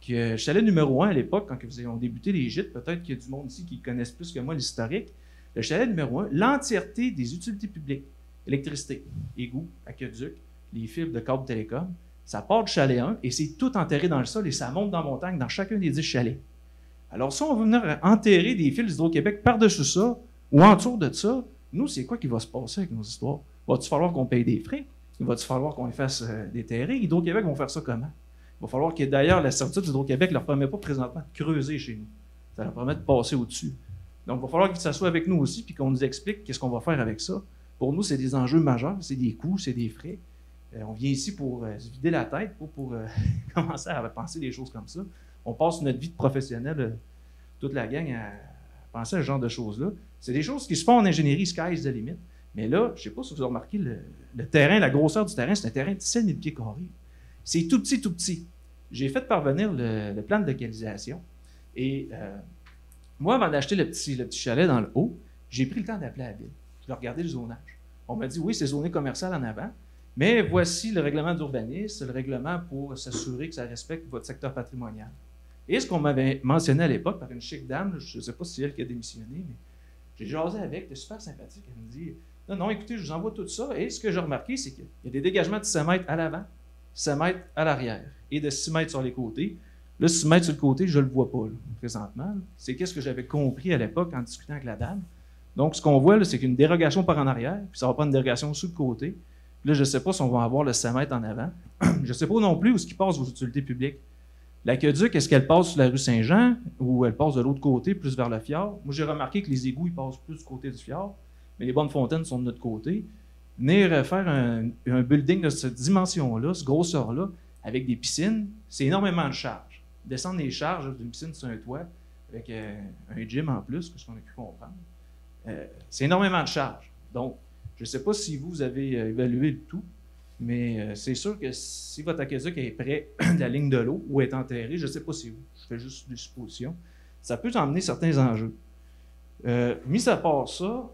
le chalet numéro 1 à l'époque, quand ils ont débuté les gîtes, peut-être qu'il y a du monde ici qui connaissent plus que moi l'historique. Le chalet numéro 1, l'entièreté des utilités publiques, électricité, égouts, aqueduc, les fils de câbles télécom, ça part du chalet 1 et c'est tout enterré dans le sol et ça monte dans la montagne dans chacun des 10 chalets. Alors, si on veut venir enterrer des fils d'Hydro-Québec par-dessus ça ou en dessous de ça, nous, c'est quoi qui va se passer avec nos histoires? Va-t-il falloir qu'on paye des frais? Va-t-il falloir qu'on les fasse déterrer? Hydro-Québec vont faire ça comment? Il va falloir que, d'ailleurs, la servitude d'Hydro-Québec ne leur permet pas présentement de creuser chez nous. Ça leur permet de passer au-dessus. Donc, il va falloir qu'ils s'assoient avec nous aussi puis qu'on nous explique qu'est-ce qu'on va faire avec ça. Pour nous, c'est des enjeux majeurs, c'est des coûts, c'est des frais. On vient ici pour se vider la tête, pas pour commencer à penser des choses comme ça. On passe notre vie de professionnel, toute la gang, à penser à ce genre de choses-là. C'est des choses qui se font en ingénierie, sky's the limit. Mais là, je ne sais pas si vous avez remarqué, le terrain, la grosseur du terrain, c'est un terrain de 17 000 pieds carrés. C'est tout petit, tout petit. J'ai fait parvenir le plan de localisation. Et moi, avant d'acheter le petit chalet dans le haut, j'ai pris le temps d'appeler la ville. Je regardais le zonage. On m'a dit, oui, c'est zoné commercial en avant, mais voici le règlement d'urbanisme, le règlement pour s'assurer que ça respecte votre secteur patrimonial. Et ce qu'on m'avait mentionné à l'époque par une chic dame, je ne sais pas si c'est elle qui a démissionné, mais j'ai jasé avec, elle est super sympathique. Elle me dit, non, écoutez, je vous envoie tout ça. Et ce que j'ai remarqué, c'est qu'il y a des dégagements de 5 mètres à l'avant, 5 mètres à l'arrière et de 6 mètres sur les côtés. Là, 6 mètres sur le côté, je ne le vois pas là, présentement. C'est qu'est-ce que j'avais compris à l'époque en discutant avec la dame. Donc, ce qu'on voit, là, c'est qu'une dérogation par en arrière, puis ça va pas une dérogation sur le côté. Puis là, je ne sais pas si on va avoir le 5 mètres en avant. Je ne sais pas non plus où est-ce qu'il passe vos utilités publiques. L'aqueduc, est-ce qu'elle passe sur la rue Saint-Jean ou elle passe de l'autre côté, plus vers le fjord? Moi, j'ai remarqué que les égouts, ils passent plus du côté du fjord, mais les bonnes fontaines sont de notre côté. Venir faire un building de cette dimension-là, ce grosseur-là, avec des piscines, c'est énormément de charges. Descendre les charges d'une piscine sur un toit, avec un gym en plus, que ce qu'on a pu comprendre, c'est énormément de charges. Donc, je ne sais pas si vous avez évalué le tout, mais c'est sûr que si votre aqueduc est près de la ligne de l'eau ou est enterré, je ne sais pas si où, je fais juste des suppositions, ça peut emmener certains enjeux. Mis à part ça,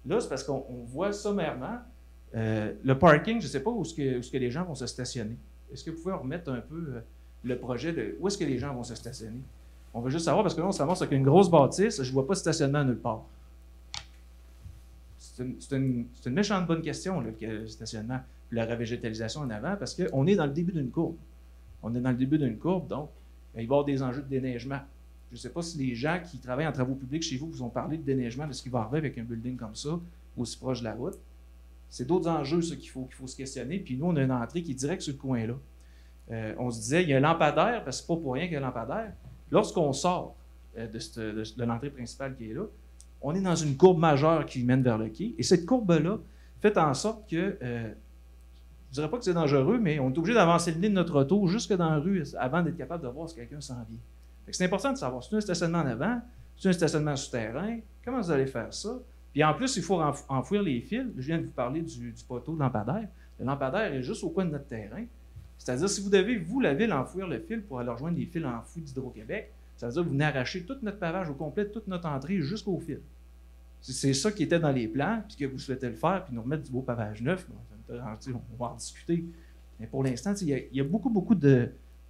là, c'est parce qu'on voit sommairement le parking, je ne sais pas où est-ce que les gens vont se stationner. Est-ce que vous pouvez remettre un peu le projet de où est-ce que les gens vont se stationner? On veut juste savoir, parce que là, on se ramasse avec une grosse bâtisse, je ne vois pas de stationnement nulle part. c'est une méchante bonne question, là, le stationnement, puis la revégétalisation en avant, parce qu'on est dans le début d'une courbe. On est dans le début d'une courbe, donc il va y avoir des enjeux de déneigement. Je ne sais pas si les gens qui travaillent en travaux publics chez vous vous ont parlé de déneigement, de ce qui va arriver avec un building comme ça, aussi proche de la route. C'est d'autres enjeux, ça, qu'il faut se questionner. Puis nous, on a une entrée qui est directe sur le coin-là. On se disait, il y a un lampadaire, parce que c'est pas pour rien qu'il y a un lampadaire. Lorsqu'on sort de l'entrée principale qui est là, on est dans une courbe majeure qui mène vers le quai. Et cette courbe-là fait en sorte que, je ne dirais pas que c'est dangereux, mais on est obligé d'avancer le nez de notre auto jusque dans la rue avant d'être capable de voir si quelqu'un s'en vient. C'est important de savoir, c'est un stationnement en avant, c'est un stationnement souterrain, comment vous allez faire ça? Puis en plus, il faut enfouir les fils. Je viens de vous parler du poteau de lampadaire. Le lampadaire est juste au coin de notre terrain. C'est-à-dire, si vous devez, vous, la ville, enfouir le fil pour aller rejoindre les fils enfouis d'Hydro-Québec, ça veut dire que vous venez arracher tout notre pavage au complet, toute notre entrée jusqu'au fil. C'est ça qui était dans les plans, puis que vous souhaitez le faire, puis nous remettre du beau pavage neuf. Bon, on va en discuter. Mais pour l'instant, il y a beaucoup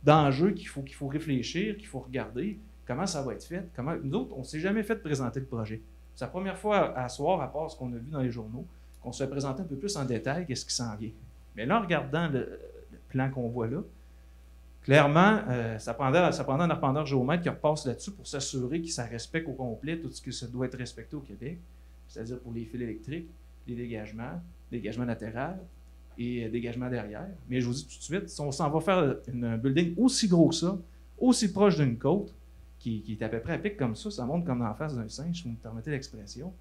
d'enjeux qu'il faut réfléchir, qu'il faut regarder. Comment ça va être fait? Nous autres, on ne s'est jamais fait présenter le projet. C'est la première fois à soir, à part ce qu'on a vu dans les journaux, qu'on se fait présenter un peu plus en détail qu'est-ce qui s'en vient. Mais là, en regardant le plan qu'on voit là, clairement, ça prendrait un arpenteur géomètre qui repasse là-dessus pour s'assurer que ça respecte au complet tout ce qui se doit être respecté au Québec, c'est-à-dire pour les fils électriques, les dégagements latéral et dégagement derrière. Mais je vous dis tout de suite, si on s'en va faire un building aussi gros que ça, aussi proche d'une côte, qui est à peu près à pic comme ça monte comme en face d'un singe, si vous me permettez l'expression,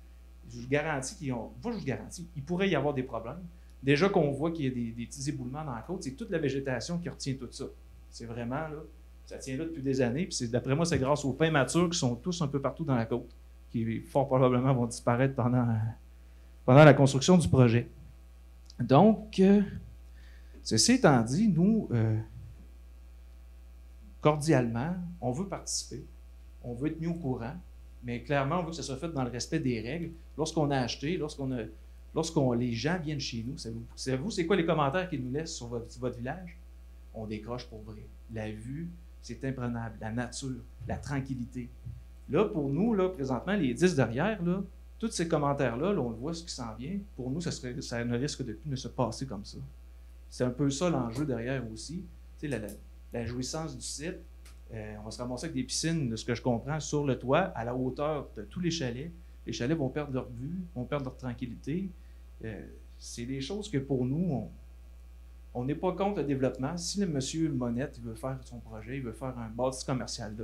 je vous garantis il pourrait y avoir des problèmes. Déjà qu'on voit qu'il y a des petits éboulements dans la côte, c'est toute la végétation qui retient tout ça. C'est vraiment, là, ça tient là depuis des années, puis d'après moi, c'est grâce aux pins matures qui sont tous un peu partout dans la côte, qui fort probablement vont disparaître pendant la construction du projet. Donc, ceci étant dit, nous, cordialement, on veut participer, on veut être mis au courant, mais clairement, on veut que ça soit fait dans le respect des règles. Lorsqu'on a acheté, les gens viennent chez nous, savez-vous, c'est quoi les commentaires qu'ils nous laissent sur votre village? On décroche pour vrai. La vue, c'est imprenable. La nature, la tranquillité. Là, pour nous, là, présentement, les 10 derrière, là, tous ces commentaires-là, là, on voit ce qui s'en vient. Pour nous, ça ne risque de plus de se passer comme ça. C'est un peu ça l'enjeu derrière aussi. Tu sais, la jouissance du site. On va se ramasser avec des piscines, de ce que je comprends, sur le toit, à la hauteur de tous les chalets. Les chalets vont perdre leur vue, vont perdre leur tranquillité. C'est des choses que pour nous, on n'est pas contre le développement. Si le monsieur Monette il veut faire son projet, il veut faire un bâtisse commercial là,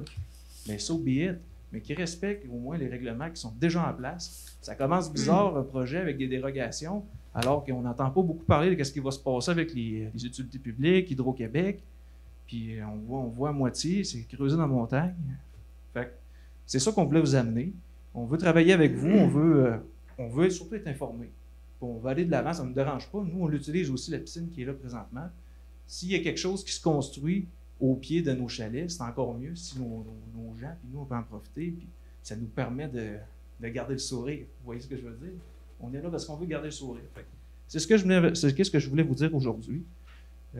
mais so be it. Mais qui respecte au moins les règlements qui sont déjà en place. Ça commence bizarre, un projet avec des dérogations, alors qu'on n'entend pas beaucoup parler de ce qui va se passer avec les utilités publiques, Hydro-Québec. Puis on voit à moitié, c'est creusé dans la montagne. Fait que c'est ça qu'on voulait vous amener. On veut travailler avec vous, on veut surtout être informé. On va aller de l'avant, ça ne nous dérange pas. Nous, on utilise aussi la piscine qui est là présentement. S'il y a quelque chose qui se construit au pied de nos chalets, c'est encore mieux si nos gens, puis nous, on peut en profiter, puis ça nous permet de garder le sourire. Vous voyez ce que je veux dire? On est là parce qu'on veut garder le sourire. C'est ce que je voulais vous dire aujourd'hui. Y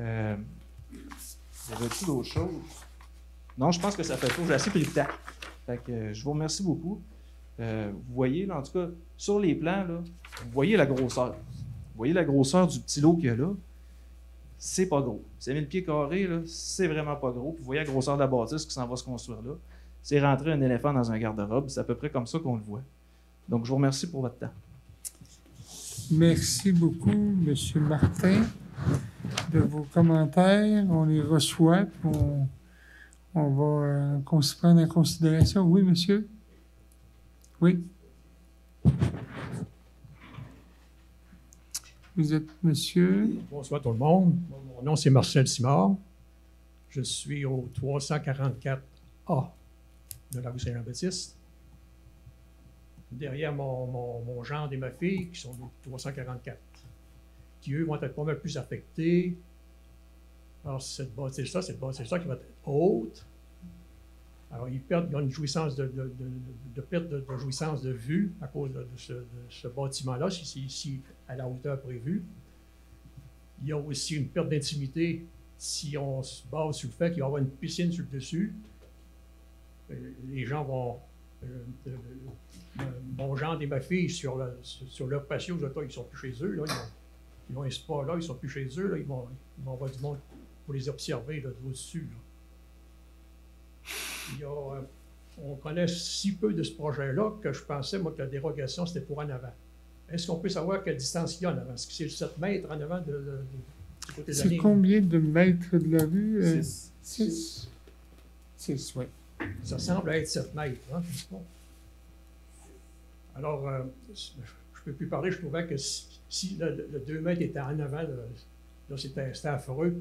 avait-il d'autres choses? Non, je pense que ça fait le tour. J'ai assez pris le temps. Fait que, je vous remercie beaucoup. Vous voyez, là, en tout cas, sur les plans, là, vous voyez la grosseur. Vous voyez la grosseur du petit lot qu'il y a là. C'est pas gros. 5000 pieds carrés, là, c'est vraiment pas gros. Puis vous voyez la grosseur de la bâtisse qui s'en va se construire là. C'est rentrer un éléphant dans un garde-robe. C'est à peu près comme ça qu'on le voit. Donc, je vous remercie pour votre temps. Merci beaucoup, M. Martin, de vos commentaires. On les reçoit, puis on va qu'on se prenne en considération. Oui, monsieur? Oui. Vous êtes monsieur? Bonsoir tout le monde. Mon nom c'est Marcel Simard. Je suis au 344A de la rue Saint-Jean-Baptiste. Derrière mon gendre et ma fille qui sont au 344, qui eux vont être pas mal plus affectés par cette bâtisse-là qui va être haute. Alors, ils ont une jouissance de perte de jouissance de vue à cause de ce bâtiment-là, si c'est ici à la hauteur prévue. Il y a aussi une perte d'intimité si on se base sur le fait qu'il va y avoir une piscine sur le dessus. Les gens vont mon gendre et ma fille sur leur patio, ils sont plus chez eux. Là, ils ont un spa là, ils sont plus chez eux. Là, ils vont avoir du monde pour les observer là, au-dessus. On connaît si peu de ce projet-là que je pensais, moi, que la dérogation, c'était pour en avant. Est-ce qu'on peut savoir quelle distance il y a en avant? Est-ce que c'est 7 mètres en avant du côté de la C'est ligne? combien de mètres de la rue? 6. 6, oui. Ça semble être 7 mètres. Hein? Bon. Alors, je ne peux plus parler. Je trouvais que si le 2 mètres était en avant, là c'était affreux.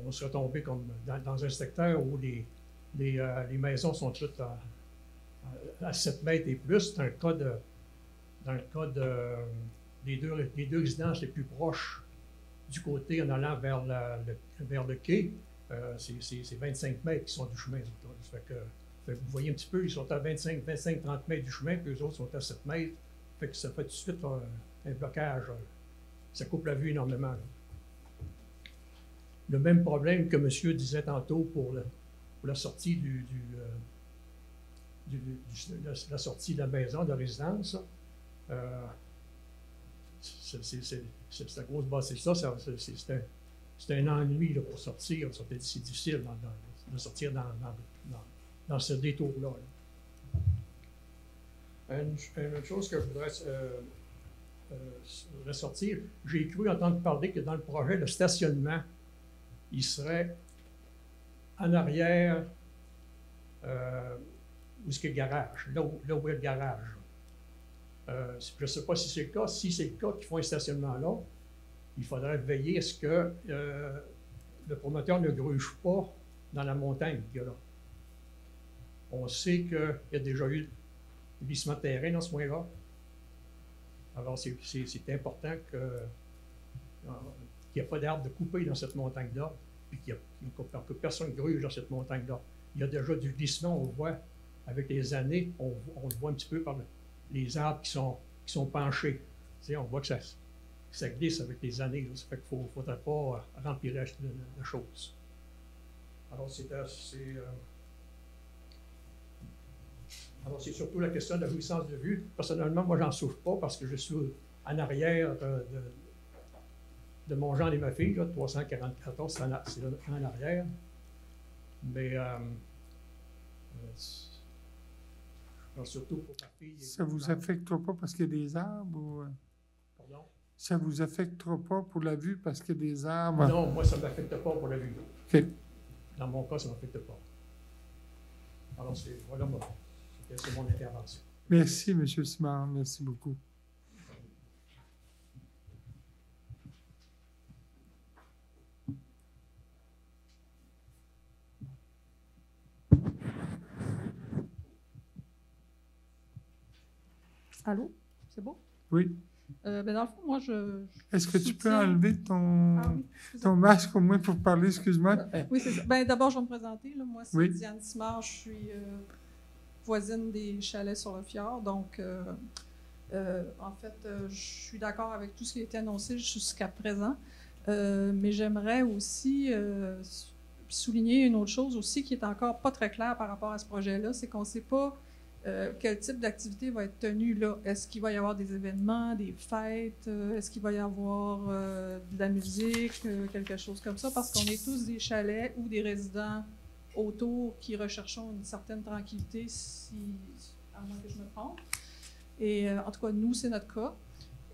On serait tombé comme dans un secteur où les maisons sont toutes à 7 mètres et plus. Dans le cas des deux résidences les plus proches du côté en allant vers le quai, c'est 25 mètres qui sont du chemin. Ça fait que vous voyez un petit peu, ils sont à 25-30 mètres du chemin, puis eux autres sont à 7 mètres. Fait que ça fait tout de suite un blocage. Ça coupe la vue énormément. Là. Le même problème que monsieur disait tantôt pour la sortie la sortie de la maison, de la résidence. C'est la grosse bâtisse-là, c'est un ennui là, pour sortir. C'est difficile de sortir dans ce détour-là. Une autre chose que je voudrais ressortir, j'ai cru entendre parler que dans le projet, le stationnement, il serait en arrière où est-ce qu'il y a le garage, là où est le garage. Je ne sais pas si c'est le cas. Si c'est le cas qu'ils font un stationnement là, il faudrait veiller à ce que le promoteur ne gruge pas dans la montagne qu'il y a là. On sait qu'il y a déjà eu du glissement de terrain dans ce coin-là. Alors, c'est important qu'il n'y ait pas d'arbres de couper dans cette montagne-là, puis que personne ne gruge dans cette montagne-là. Il y a déjà du glissement, on le voit avec les années, on le voit un petit peu par les arbres qui sont penchés. Tu sais, on voit que ça glisse avec les années. Là. Ça fait qu'il ne faudrait pas remplir la chose. Alors, c'est surtout la question de la jouissance de vue. Personnellement, moi, j'en souffre pas parce que je suis en arrière de mon gendre et ma fille, là, 344, c'est en arrière. Mais surtout pour ma fille. Ça ne vous affectera pas parce qu'il y a des arbres? Ou... Pardon? Ça ne vous affectera pas pour la vue parce qu'il y a des arbres? Non, moi, ça ne m'affecte pas pour la vue. Okay. Dans mon cas, ça ne m'affecte pas. Alors, voilà, c'est mon intervention. Merci, M. Simard. Merci beaucoup. Allô? C'est beau? Oui. Dans le fond, moi, je Est-ce que tu peux enlever ton oui, masque au moins pour parler? Excuse-moi. Oui, c'est ça. D'abord, je vais me présenter. Là. Moi, c'est oui. Diane Simard. Je suis voisine des chalets sur le fjord. Donc, en fait, je suis d'accord avec tout ce qui a été annoncé jusqu'à présent. Mais j'aimerais aussi souligner une autre chose aussi qui est encore pas très claire par rapport à ce projet-là, c'est qu'on ne sait pas quel type d'activité va être tenue là. Est-ce qu'il va y avoir des événements, des fêtes? Est-ce qu'il va y avoir de la musique, quelque chose comme ça? Parce qu'on est tous des chalets ou des résidents autour qui recherchons une certaine tranquillité, à moins que je me trompe. Et en tout cas, nous, c'est notre cas.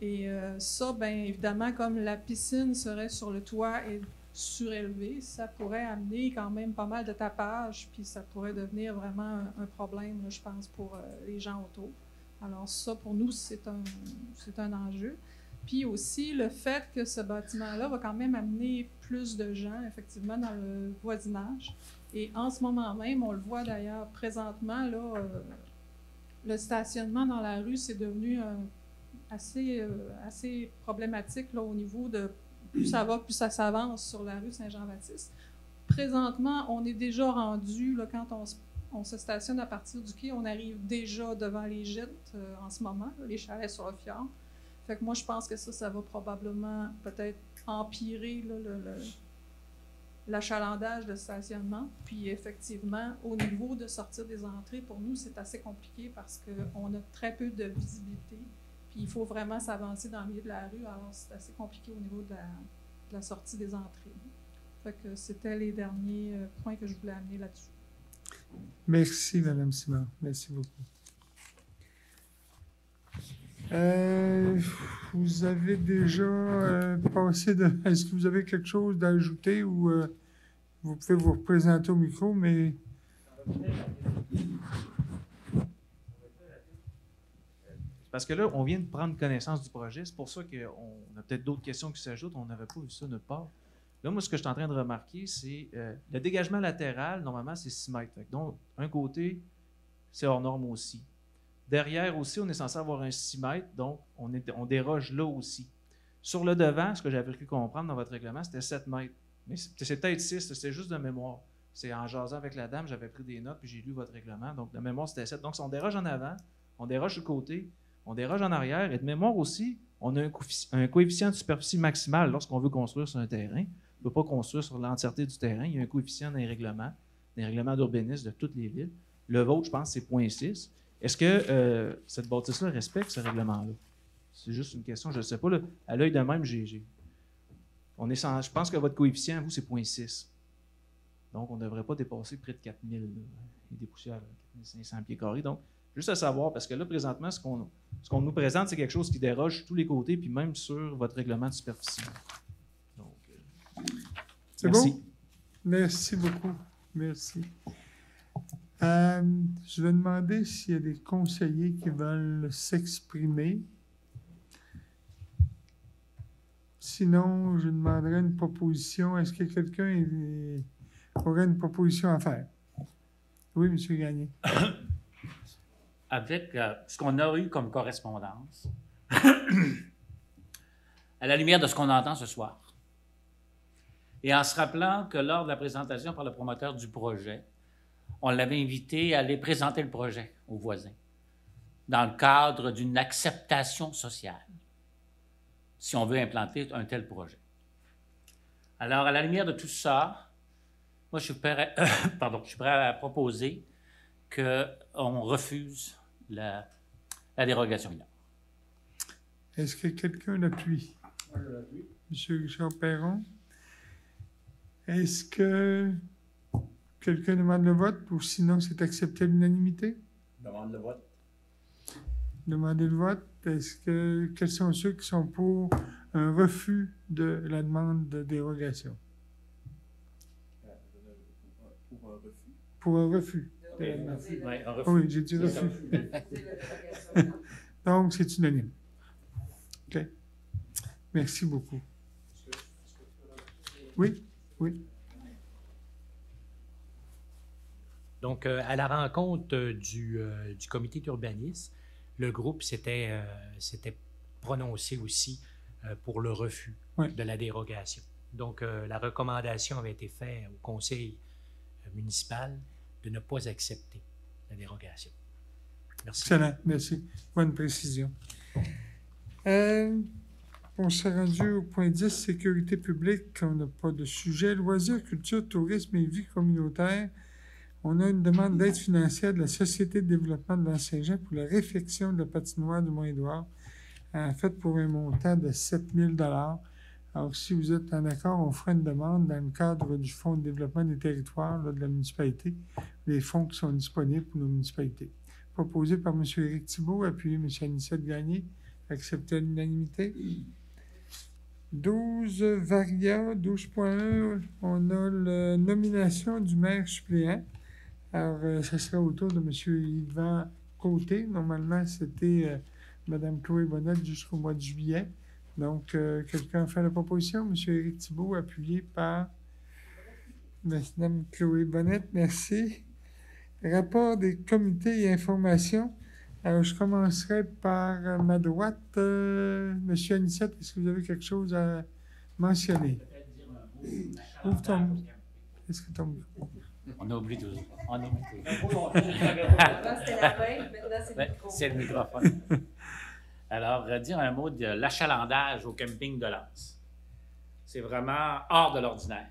Et ça, bien évidemment, comme la piscine serait sur le toit et surélevée, ça pourrait amener quand même pas mal de tapage, puis ça pourrait devenir vraiment un problème, je pense, pour les gens autour. Alors ça, pour nous, c'est un enjeu. Puis aussi, le fait que ce bâtiment-là va quand même amener plus de gens, effectivement, dans le voisinage. Et en ce moment même, on le voit d'ailleurs présentement, là, le stationnement dans la rue, c'est devenu assez problématique là, au niveau de plus ça va, plus ça s'avance sur la rue Saint-Jean-Baptiste. Présentement, on est déjà rendu, là, quand on se stationne à partir du quai, on arrive déjà devant les gîtes en ce moment, là, les chalets sur le fjord. Fait que moi, je pense que ça va probablement peut-être empirer là, l'achalandage de stationnement. Puis effectivement, au niveau de sortir des entrées, pour nous, c'est assez compliqué parce qu'on a très peu de visibilité. Puis il faut vraiment s'avancer dans le milieu de la rue, alors c'est assez compliqué au niveau de la sortie des entrées. Fait que c'était les derniers points que je voulais amener là-dessus. Merci, Mme Simard. Merci beaucoup. Vous avez déjà passé de... Est-ce que vous avez quelque chose d'ajouter ou vous pouvez vous représenter au micro, mais... Parce que là, on vient de prendre connaissance du projet. C'est pour ça qu'on a peut-être d'autres questions qui s'ajoutent. On n'avait pas vu ça nulle part. Là, moi, ce que je suis en train de remarquer, c'est le dégagement latéral, normalement, c'est 6 mètres. Fait que donc, un côté, c'est hors norme aussi. Derrière aussi, on est censé avoir un 6 mètres, donc on déroge là aussi. Sur le devant, ce que j'avais cru comprendre dans votre règlement, c'était 7 mètres. Mais c'est peut-être 6, c'est juste de mémoire. C'est en jasant avec la dame, j'avais pris des notes, puis j'ai lu votre règlement. Donc, de mémoire, c'était 7. Donc, si on déroge en avant, on déroge sur le côté, on déroge en arrière, et de mémoire aussi, on a un coefficient de superficie maximale lorsqu'on veut construire sur un terrain. On ne peut pas construire sur l'entièreté du terrain. Il y a un coefficient dans les règlements d'urbanisme de toutes les villes. Le vôtre, je pense, c'est 0,6. Est-ce que cette bâtisse-là respecte ce règlement-là? C'est juste une question, je ne sais pas. Là, à l'œil de même, je pense que votre coefficient, vous, c'est 0,6. Donc, on ne devrait pas dépasser près de 4000. Il y a des poussières, 4500 pieds carrés. Donc, juste à savoir, parce que là, présentement, ce qu'on nous présente, c'est quelque chose qui déroge sur tous les côtés, puis même sur votre règlement de superficie. Donc, c'est merci. Bon? Merci beaucoup. Merci. Je vais demander s'il y a des conseillers qui veulent s'exprimer. Sinon, je demanderai une proposition. Est-ce que quelqu'un aurait une proposition à faire? Oui, M. Gagné. Avec ce qu'on a eu comme correspondance, à la lumière de ce qu'on entend ce soir, et en se rappelant que lors de la présentation par le promoteur du projet, on l'avait invité à aller présenter le projet aux voisins, dans le cadre d'une acceptation sociale, si on veut implanter un tel projet. Alors, à la lumière de tout ça, moi, je suis prêt à proposer qu'on refuse la dérogation mineure. Est-ce que quelqu'un l'appuie? M. Richard Perron? Est-ce que quelqu'un demande le vote ou sinon c'est accepté à l'unanimité? Demande le vote. Demandez le vote. Quels sont ceux qui sont pour un refus de la demande de dérogation? Pour un refus. Oui, un refus. Oui, j'ai dit refus. Donc, c'est unanime. OK. Merci beaucoup. Oui, oui. Donc, à la rencontre du comité d'urbanisme, le groupe s'était prononcé aussi pour le refus de la dérogation. Donc, la recommandation avait été faite au conseil municipal de ne pas accepter la dérogation. Merci. Excellent, merci. Bonne précision. On s'est rendu au point 10, sécurité publique. On n'a pas de sujet. Loisirs, culture, tourisme et vie communautaire. On a une demande d'aide financière de la Société de développement de l'Anse-Saint-Jean pour la réfection de la patinoire du Mont-Édouard, en fait pour un montant de 7 000 $. Alors, si vous êtes en accord, on fera une demande dans le cadre du Fonds de développement des territoires de la municipalité, les fonds qui sont disponibles pour nos municipalités. Proposé par M. Éric Thibault, appuyé M. Anicette Gagné, accepté à l'unanimité. 12 Varia, 12.1, on a la nomination du maire suppléant. Alors, ça sera autour de M. Yvan Côté. Normalement, c'était Mme Chloé Bonnette jusqu'au mois de juillet. Donc, quelqu'un a fait la proposition? M. Éric Thibault, appuyé par Mme Chloé Bonnette. Merci. Rapport des comités et informations. Alors, je commencerai par ma droite. M. Anicette, est-ce que vous avez quelque chose à mentionner? Ouvre ton... Est-ce que ton micro? On a oublié tout ça. Avant, c'était la main, maintenant, c'est le micro. C'est le microphone. Alors, dire un mot de l'achalandage au camping de Lens. C'est vraiment hors de l'ordinaire.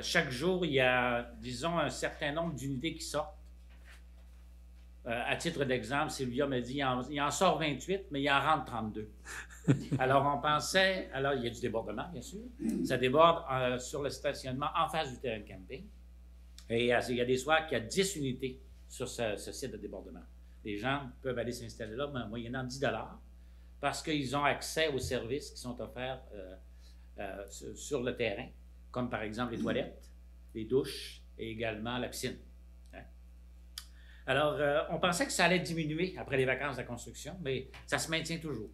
Chaque jour, il y a, disons, un certain nombre d'unités qui sortent. À titre d'exemple, Sylvia me dit il en sort 28, mais il en rentre 32. Alors, on pensait, alors il y a du débordement, bien sûr. Ça déborde sur le stationnement en face du terrain de camping. Et il y a des soirs qu'il y a 10 unités sur ce site de débordement. Les gens peuvent aller s'installer là, moyennant 10 $, parce qu'ils ont accès aux services qui sont offerts sur le terrain, comme par exemple les toilettes, les douches et également la piscine. Hein? Alors, on pensait que ça allait diminuer après les vacances de la construction, mais ça se maintient toujours.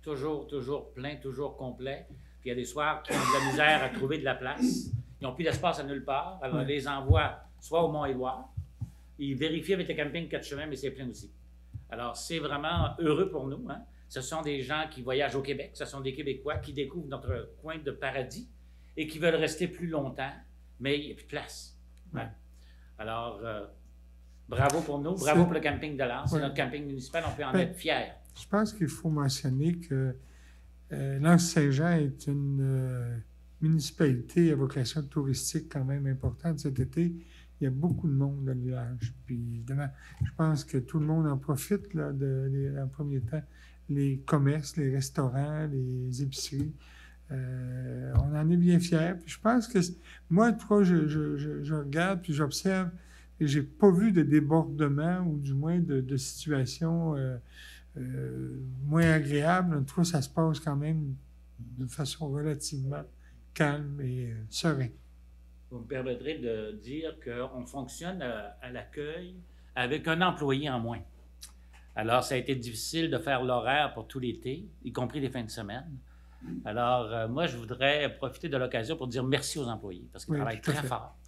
Toujours plein, toujours complet. Puis il y a des soirs qui ont de la misère à trouver de la place. Ils n'ont plus d'espace à nulle part. Alors, on les envoie soit au Mont-Édouard. Ils vérifient avec le camping 4 chemins, mais c'est plein aussi. Alors, c'est vraiment heureux pour nous. Hein? Ce sont des gens qui voyagent au Québec. Ce sont des Québécois qui découvrent notre coin de paradis et qui veulent rester plus longtemps, mais il n'y a plus de place. Ouais. Alors, bravo pour nous. Bravo pour le camping de Lens. C'est notre camping municipal. On peut en être fiers. Je pense qu'il faut mentionner que Lens-Saint-Jean est une municipalité à vocation touristique quand même importante cet été. Il y a beaucoup de monde dans le village. Puis évidemment, je pense que tout le monde en profite là, en premier temps. Les commerces, les restaurants, les épiceries. On en est bien fiers. Puis je pense que moi, en tout cas, je regarde puis j'observe et j'ai pas vu de débordement ou du moins de situation moins agréable. En tout cas, ça se passe quand même de façon relativement calme et sereine. Vous me permettrez de dire qu'on fonctionne à l'accueil avec un employé en moins. Alors, ça a été difficile de faire l'horaire pour tout l'été, y compris les fins de semaine. Alors, moi, je voudrais profiter de l'occasion pour dire merci aux employés, parce qu'ils travaillent très fort.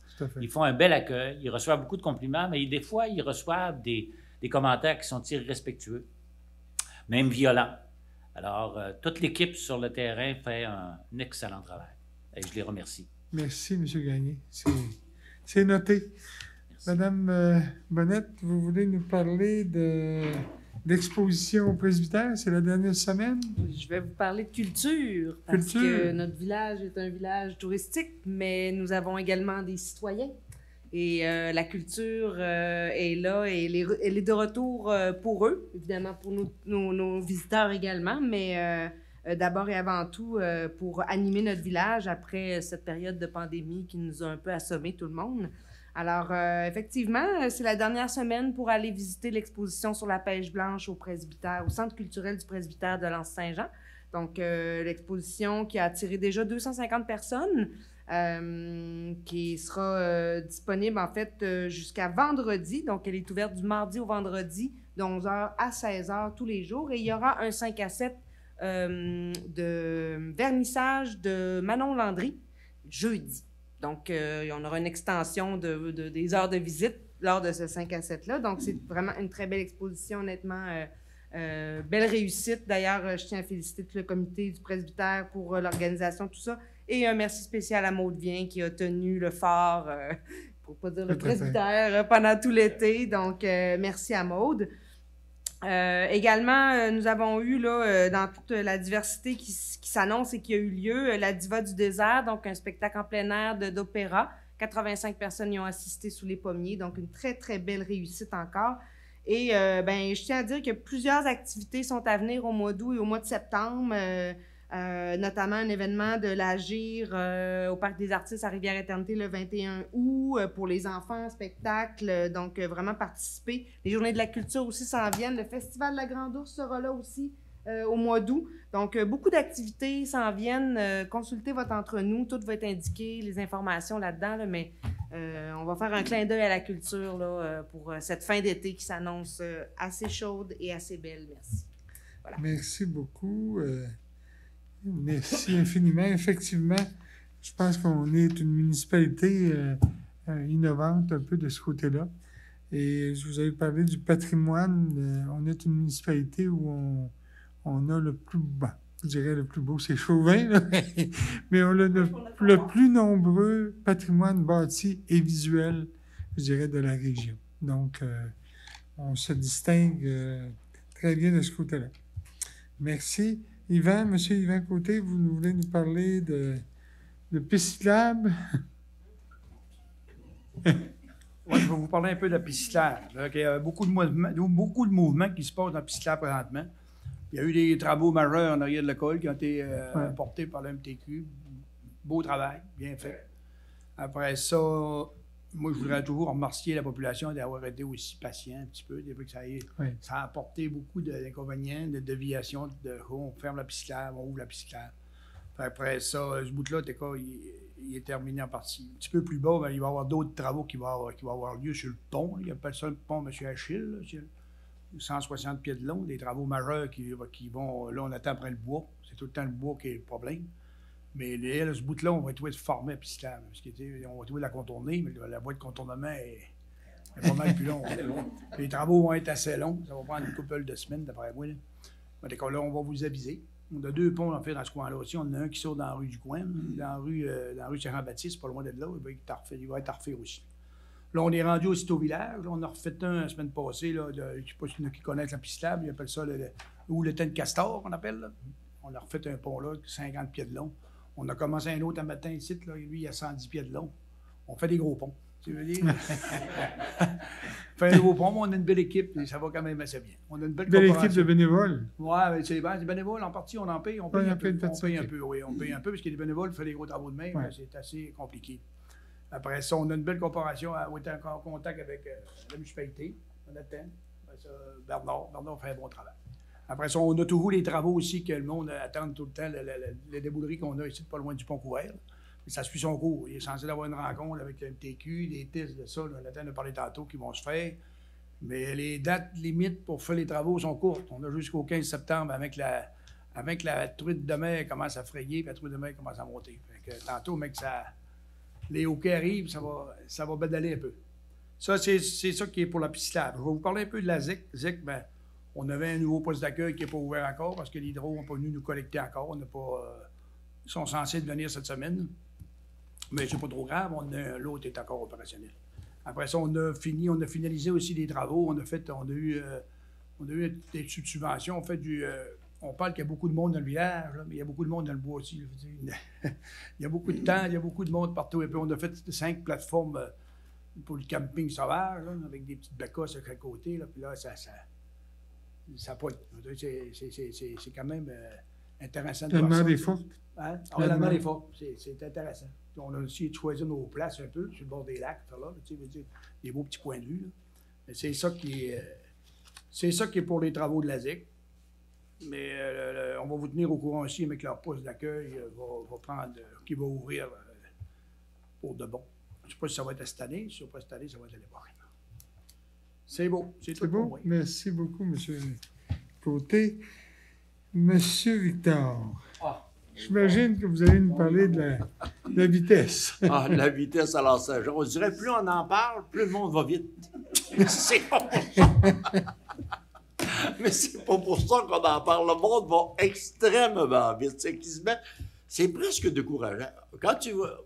Ils font un bel accueil, ils reçoivent beaucoup de compliments, mais des fois, ils reçoivent des commentaires qui sont irrespectueux, même violents. Alors, toute l'équipe sur le terrain fait un excellent travail, et je les remercie. Merci, M. Gagné. C'est noté. Merci. Madame Bonnette, vous voulez nous parler d'exposition au presbytère? C'est la dernière semaine? Je vais vous parler de culture, parce que notre village est un village touristique, mais nous avons également des citoyens. Et la culture est là et elle est de retour pour eux, évidemment pour nos visiteurs également, mais d'abord et avant tout pour animer notre village après cette période de pandémie qui nous a un peu assommé tout le monde. Alors, effectivement, c'est la dernière semaine pour aller visiter l'exposition sur la pêche blanche au presbytère, au Centre culturel du presbytère de Lens-Saint-Jean. Donc, l'exposition qui a attiré déjà 250 personnes, qui sera disponible, en fait, jusqu'à vendredi. Donc, elle est ouverte du mardi au vendredi, de 11h à 16h tous les jours. Et il y aura un 5 à 7 de vernissage de Manon Landry, jeudi. Donc, on aura une extension des heures de visite lors de ce 5 à 7-là. Donc, c'est vraiment une très belle exposition, honnêtement. Belle réussite. D'ailleurs, je tiens à féliciter tout le comité du presbytère pour l'organisation, tout ça. Et un merci spécial à Maude Vien qui a tenu le phare, pour ne pas dire le presbytère, pendant tout l'été. Donc, merci à Maude. Également, nous avons eu, là, dans toute la diversité qui s'annonce et qui a eu lieu, la Diva du désert, donc un spectacle en plein air d'opéra. 85 personnes y ont assisté sous les pommiers, donc une très, très belle réussite encore. Et je tiens à dire que plusieurs activités sont à venir au mois d'août et au mois de septembre, notamment un événement de l'Agir au Parc des Artistes à Rivière-Éternité le 21 août pour les enfants, spectacle, donc vraiment participer. Les Journées de la culture aussi s'en viennent. Le Festival de la Grande Ourse sera là aussi au mois d'août. Donc, beaucoup d'activités s'en viennent. Consultez votre entre-nous. Tout va être indiqué, les informations là-dedans, là, mais on va faire un clin d'œil à la culture là, pour cette fin d'été qui s'annonce assez chaude et assez belle. Merci. Voilà. Merci beaucoup. Merci infiniment. Effectivement, je pense qu'on est une municipalité innovante un peu de ce côté-là. Et je vous avais parlé du patrimoine. On est une municipalité où on a le plus beau, je dirais le plus beau, c'est Chauvin, là, mais on a le plus nombreux patrimoine bâti et visuel, je dirais, de la région. Donc, on se distingue très bien de ce côté-là. Merci. Yvan, M. Yvan Côté, vous voulez nous parler de Piscilab? Ouais, je vais vous parler un peu de la piste cyclable. Il y a beaucoup de mouvements qui se passent dans la piste cyclable présentement. Il y a eu des travaux majeurs en arrière de l'école qui ont été portés par le MTQ. Beau travail, bien fait. Après ça, moi, je voudrais toujours remercier la population d'avoir été aussi patient un petit peu. Depuis que ça a apporté beaucoup d'inconvénients, de déviations. On ferme la piste cyclable, on ouvre la piste cyclable. Après ça, ce bout-là, il est terminé en partie. Un petit peu plus bas, ben, il va y avoir d'autres travaux qui vont avoir lieu sur le pont. Il appelle ça le pont M. Achille, là, 160 pieds de long, des travaux majeurs qui vont... Là, on attend après le bois. C'est tout le temps le bois qui est le problème. Mais là, ce bout-là, on va trouver de former à piste cyclable. On va trouver de la contourner, mais la voie de contournement est pas mal plus longue. Les travaux vont être assez longs. Ça va prendre une couple de semaines, d'après moi. D'accord, là, on va vous aviser. On a 2 ponts en fait dans ce coin-là aussi. On en a un qui sort dans la rue du coin, dans la rue Saint-Jean-Baptiste, pas loin de là. Il va être à refaire aussi. Là, on est rendu aussi au village. On a refait un la semaine passée. Là, je ne sais pas s'il y en a qui connaissent la piste cyclable. Ils appellent ça le temps de castor, on appelle. Là. On a refait un pont là, 50 pieds de long. On a commencé un autre un matin ici. Là, lui, il a 110 pieds de long. On fait des gros ponts. Tu veux dire? On fait un gros pont, mais on a une belle équipe. Et ça va quand même assez bien. On a une belle équipe de bénévoles. Oui, c'est des bénévoles. En partie, on en paye. On paye un peu. Oui, on paye un peu parce que les bénévoles font des gros travaux de main. C'est assez compliqué. Après ça, on a une belle coopération. On est encore en contact avec la municipalité. On attend. Après ça, Bernard fait un bon travail. Après ça, on a toujours les travaux aussi que le monde attend tout le temps. Les débouleries qu'on a ici, pas loin du pont couvert. Mais ça suit son cours. Il est censé avoir une rencontre avec le MTQ, des tests de ça. On attend de parler tantôt qui vont se faire. Mais les dates limites pour faire les travaux sont courtes. On a jusqu'au 15 septembre avec la truite de mer commence à frayer, puis la truite de mer commence à monter. Fait que tantôt, mec, les hoquets arrivent, ça va bédaler un peu. Ça, c'est ça qui est pour la piste cyclable. Je vais vous parler un peu de la ZIC. ZIC, ben, on avait un nouveau poste d'accueil qui n'est pas ouvert encore parce que l'Hydro n'a pas venu nous collecter encore. On n'a pas... ils sont censés venir cette semaine. Mais c'est pas trop grave, l'autre est encore opérationnel. Après ça, on a finalisé aussi des travaux. On a eu des subventions. On fait on parle qu'il y a beaucoup de monde dans le village, là, mais il y a beaucoup de monde dans le bois aussi. Il y a beaucoup de temps, il y a beaucoup de monde partout. Et puis on a fait 5 plateformes pour le camping sauvage, là, avec des petites bacosses à chaque côté. Là, puis là, ça pointe. C'est quand même intéressant de voir ça. La mer est forte. Hein? La mer est forte. C'est intéressant. On a aussi choisi nos places un peu sur le bord des lacs, là, des beaux petits points de vue. Là. C'est ça qui est pour les travaux de la ZIC. Mais on va vous tenir au courant aussi avec leur poste d'accueil qui va ouvrir pour de bon. Je ne sais pas si ça va être cette année. Si ce n'est pas cette année, ça va être l'année prochaine. C'est beau. C'est beau. Merci beaucoup, M. Côté. M. Victor. J'imagine que vous allez nous parler de la vitesse. La vitesse à l'Saint-Jean. On dirait plus on en parle, plus le monde va vite. C'est pas pour ça. Mais c'est pas pour ça qu'on en parle. Le monde va extrêmement vite. C'est presque décourageant. Quand tu vois...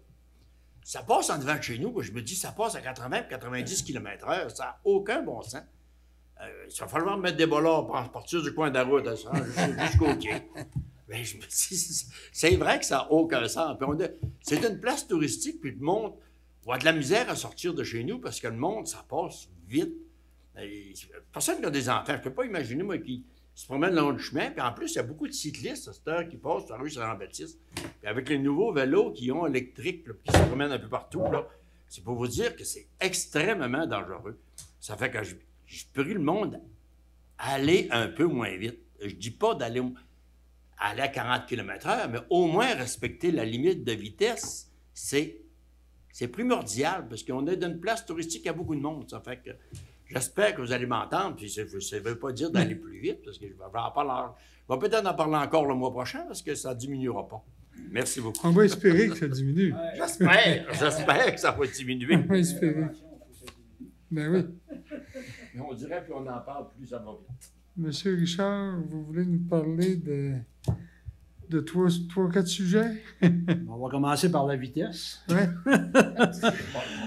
Ça passe en devant de chez nous, moi, je me dis, ça passe à 80-90 km/h. Ça n'a aucun bon sens. Il va falloir mettre des bollards à partir du coin de la route jusqu'au quai. Mais je me dis, c'est vrai que ça n'a aucun sens. C'est une place touristique, puis le monde va de la misère à sortir de chez nous parce que le monde, ça passe vite. Personne qui a des enfants, je ne peux pas imaginer, moi, qui se promènent le long du chemin. Puis en plus, il y a beaucoup de cyclistes à cette heure qui passent sur la rue Saint-Jean-Baptiste. Puis avec les nouveaux vélos qui ont électriques, là, qui se promènent un peu partout, là, c'est pour vous dire que c'est extrêmement dangereux. Ça fait que je prie le monde à aller un peu moins vite. Je dis pas d'aller à 40 km/h, mais au moins respecter la limite de vitesse, c'est primordial, parce qu'on est dans une place touristique, il y a beaucoup de monde. Ça fait que j'espère que vous allez m'entendre, puis ça ne veut pas dire d'aller plus vite, parce que je vais peut-être en parler encore le mois prochain, parce que ça ne diminuera pas. Merci beaucoup. On va espérer que ça diminue. J'espère que ça va diminuer. On va espérer. Ben oui. Mais on dirait qu'on en parle, plus ça va vite. Monsieur Richard, vous voulez nous parler de 3-4 sujets? On va commencer par la vitesse. Ouais.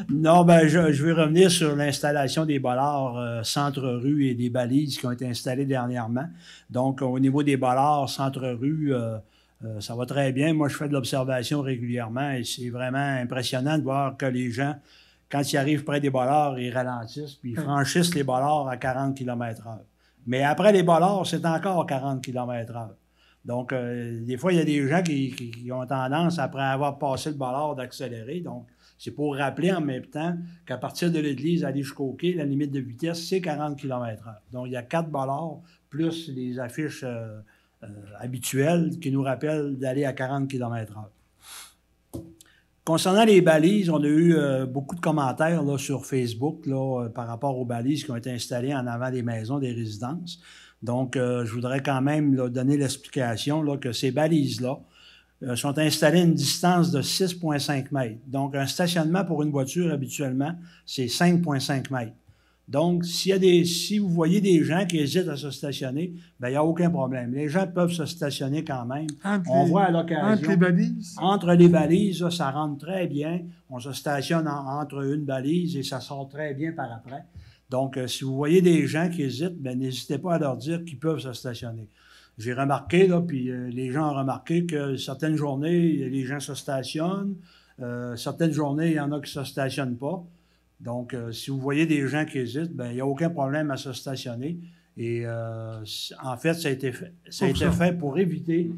Non, je vais revenir sur l'installation des bollards centre-rue et des balises qui ont été installées dernièrement. Donc, au niveau des bollards centre-rue, ça va très bien. Moi, je fais de l'observation régulièrement et c'est vraiment impressionnant de voir que les gens quand ils arrivent près des bollards, ils ralentissent, puis ils franchissent les bollards à 40 km/h. Mais après les bollards, c'est encore 40 km/h. Donc, des fois, il y a des gens qui ont tendance, après avoir passé le bollard, d'accélérer. Donc, c'est pour rappeler en même temps qu'à partir de l'église, aller jusqu'au quai, la limite de vitesse, c'est 40 km/h. Donc, il y a 4 bollards, plus les affiches habituelles qui nous rappellent d'aller à 40 km/h. Concernant les balises, on a eu beaucoup de commentaires là, sur Facebook là, par rapport aux balises qui ont été installées en avant des maisons, des résidences. Donc, je voudrais quand même là, donner l'explication là, que ces balises-là sont installées à une distance de 6,5 mètres. Donc, un stationnement pour une voiture, habituellement, c'est 5,5 mètres. Donc, si vous voyez des gens qui hésitent à se stationner, bien, il n'y a aucun problème. Les gens peuvent se stationner quand même. Voit à l'occasion. Entre les balises? Entre les balises, là, ça rentre très bien. On se stationne entre une balise et ça sort très bien par après. Donc, si vous voyez des gens qui hésitent, bien, n'hésitez pas à leur dire qu'ils peuvent se stationner. J'ai remarqué, là, puis les gens ont remarqué que certaines journées, les gens se stationnent. Certaines journées, il y en a qui ne se stationnent pas. Donc, si vous voyez des gens qui hésitent, bien, il n'y a aucun problème à se stationner. Et en fait, ça a été fait pour éviter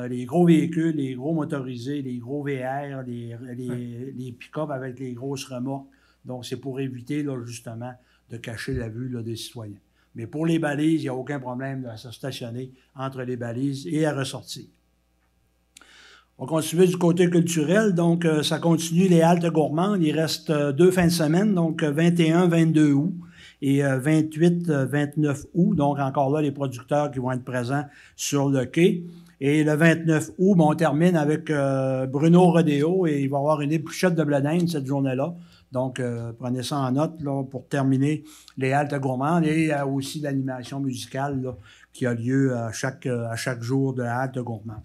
les gros véhicules, les gros motorisés, les gros VR, les pick-up avec les grosses remorques. Donc, c'est pour éviter, là, justement, de cacher la vue là, des citoyens. Mais pour les balises, il n'y a aucun problème à se stationner entre les balises et à ressortir. On continue du côté culturel, donc ça continue les haltes gourmandes. Il reste 2 fins de semaine, donc 21-22 août et 28-29 août. Donc encore là, les producteurs qui vont être présents sur le quai. Et le 29 août, on termine avec Bruno Rodeo et il va y avoir une épluchette de blé d'Inde cette journée-là. Donc, prenez ça en note là, pour terminer les haltes gourmandes et aussi l'animation musicale là, qui a lieu à chaque jour de la halte gourmande.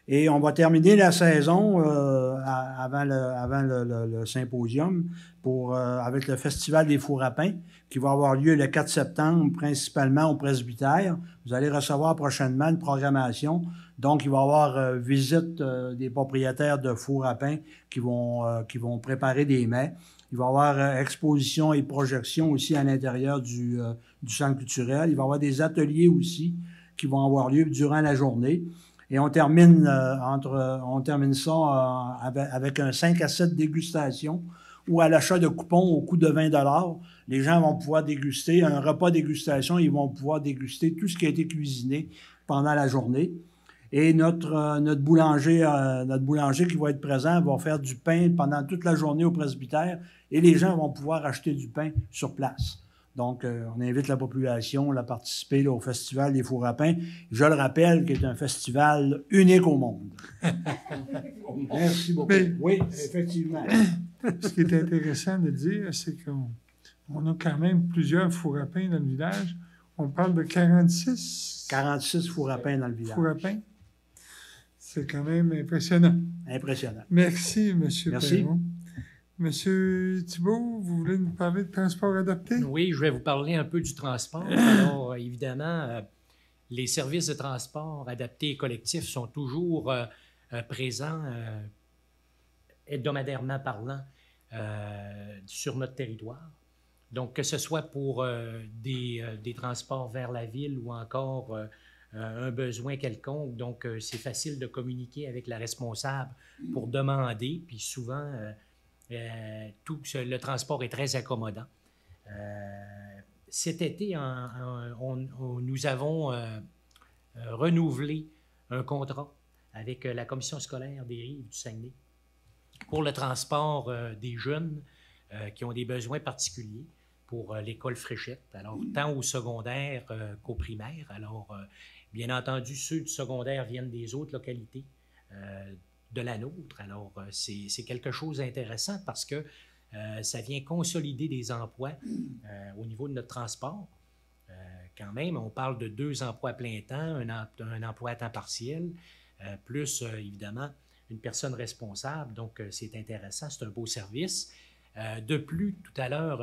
Et on va terminer la saison avant le symposium avec le Festival des fours à pain qui va avoir lieu le 4 septembre, principalement au presbytère. Vous allez recevoir prochainement une programmation. Donc, il va y avoir visite des propriétaires de fours à pain qui vont préparer des mets. Il va y avoir exposition et projection aussi à l'intérieur du centre culturel. Il va y avoir des ateliers aussi qui vont avoir lieu durant la journée. Et on termine ça avec un 5 à 7 dégustations où à l'achat de coupons au coût de 20 $, les gens vont pouvoir déguster un repas dégustation. Ils vont pouvoir déguster tout ce qui a été cuisiné pendant la journée. Et notre boulanger qui va être présent va faire du pain pendant toute la journée au presbytère et les gens vont pouvoir acheter du pain sur place. Donc, on invite la population à participer là, au Festival des fours à pain. Je le rappelle, qui est un festival unique au monde. Merci beaucoup. Mais, oui, effectivement. Ce qui est intéressant de dire, c'est qu'on a quand même plusieurs fours à pain dans le village. On parle de 46. 46 fours à pain dans le village. Fours à pain. C'est quand même impressionnant. Impressionnant. Merci, M. Merci. Perron. Monsieur Thibault, vous voulez nous parler de transport adapté? Oui, je vais vous parler un peu du transport. Alors, évidemment, les services de transport adaptés et collectifs sont toujours présents, hebdomadairement parlant, sur notre territoire. Donc, que ce soit pour des transports vers la ville ou encore un besoin quelconque. Donc, c'est facile de communiquer avec la responsable pour demander, puis souvent... le transport est très accommodant. Cet été, nous avons renouvelé un contrat avec la commission scolaire des Rives du Saguenay pour le transport des jeunes qui ont des besoins particuliers pour l'école Fréchette, alors tant au secondaire qu'au primaire. Alors, bien entendu, ceux du secondaire viennent des autres localités de la nôtre. Alors, c'est quelque chose d'intéressant parce que ça vient consolider des emplois au niveau de notre transport. Quand même, on parle de 2 emplois à plein temps, un emploi à temps partiel, plus, évidemment, une personne responsable. Donc, c'est intéressant, c'est un beau service. De plus, tout à l'heure,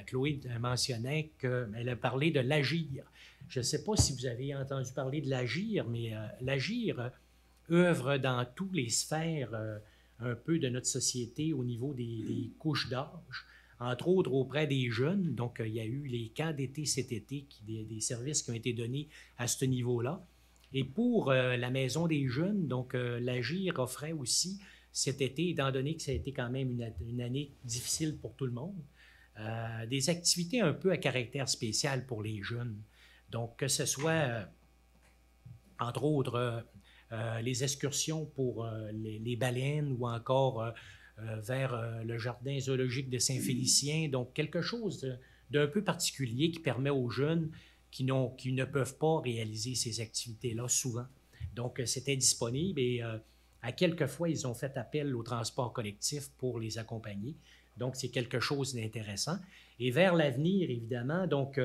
Chloé mentionnait qu'elle a parlé de l'Agir. Je ne sais pas si vous avez entendu parler de l'Agir, mais l'Agir œuvre dans toutes les sphères un peu de notre société au niveau des couches d'âge, entre autres auprès des jeunes. Donc, il y a eu les camps d'été cet été, des services qui ont été donnés à ce niveau-là. Et pour la Maison des jeunes, donc l'Agir offrait aussi cet été, étant donné que ça a été quand même une année difficile pour tout le monde, des activités un peu à caractère spécial pour les jeunes. Donc, que ce soit, entre autres, les excursions pour les baleines ou encore vers le jardin zoologique de Saint-Félicien. Donc, quelque chose d'un peu particulier qui permet aux jeunes qui ne peuvent pas réaliser ces activités-là souvent. Donc, c'était disponible et à quelques fois, ils ont fait appel au transport collectif pour les accompagner. Donc, c'est quelque chose d'intéressant. Et vers l'avenir, évidemment, donc,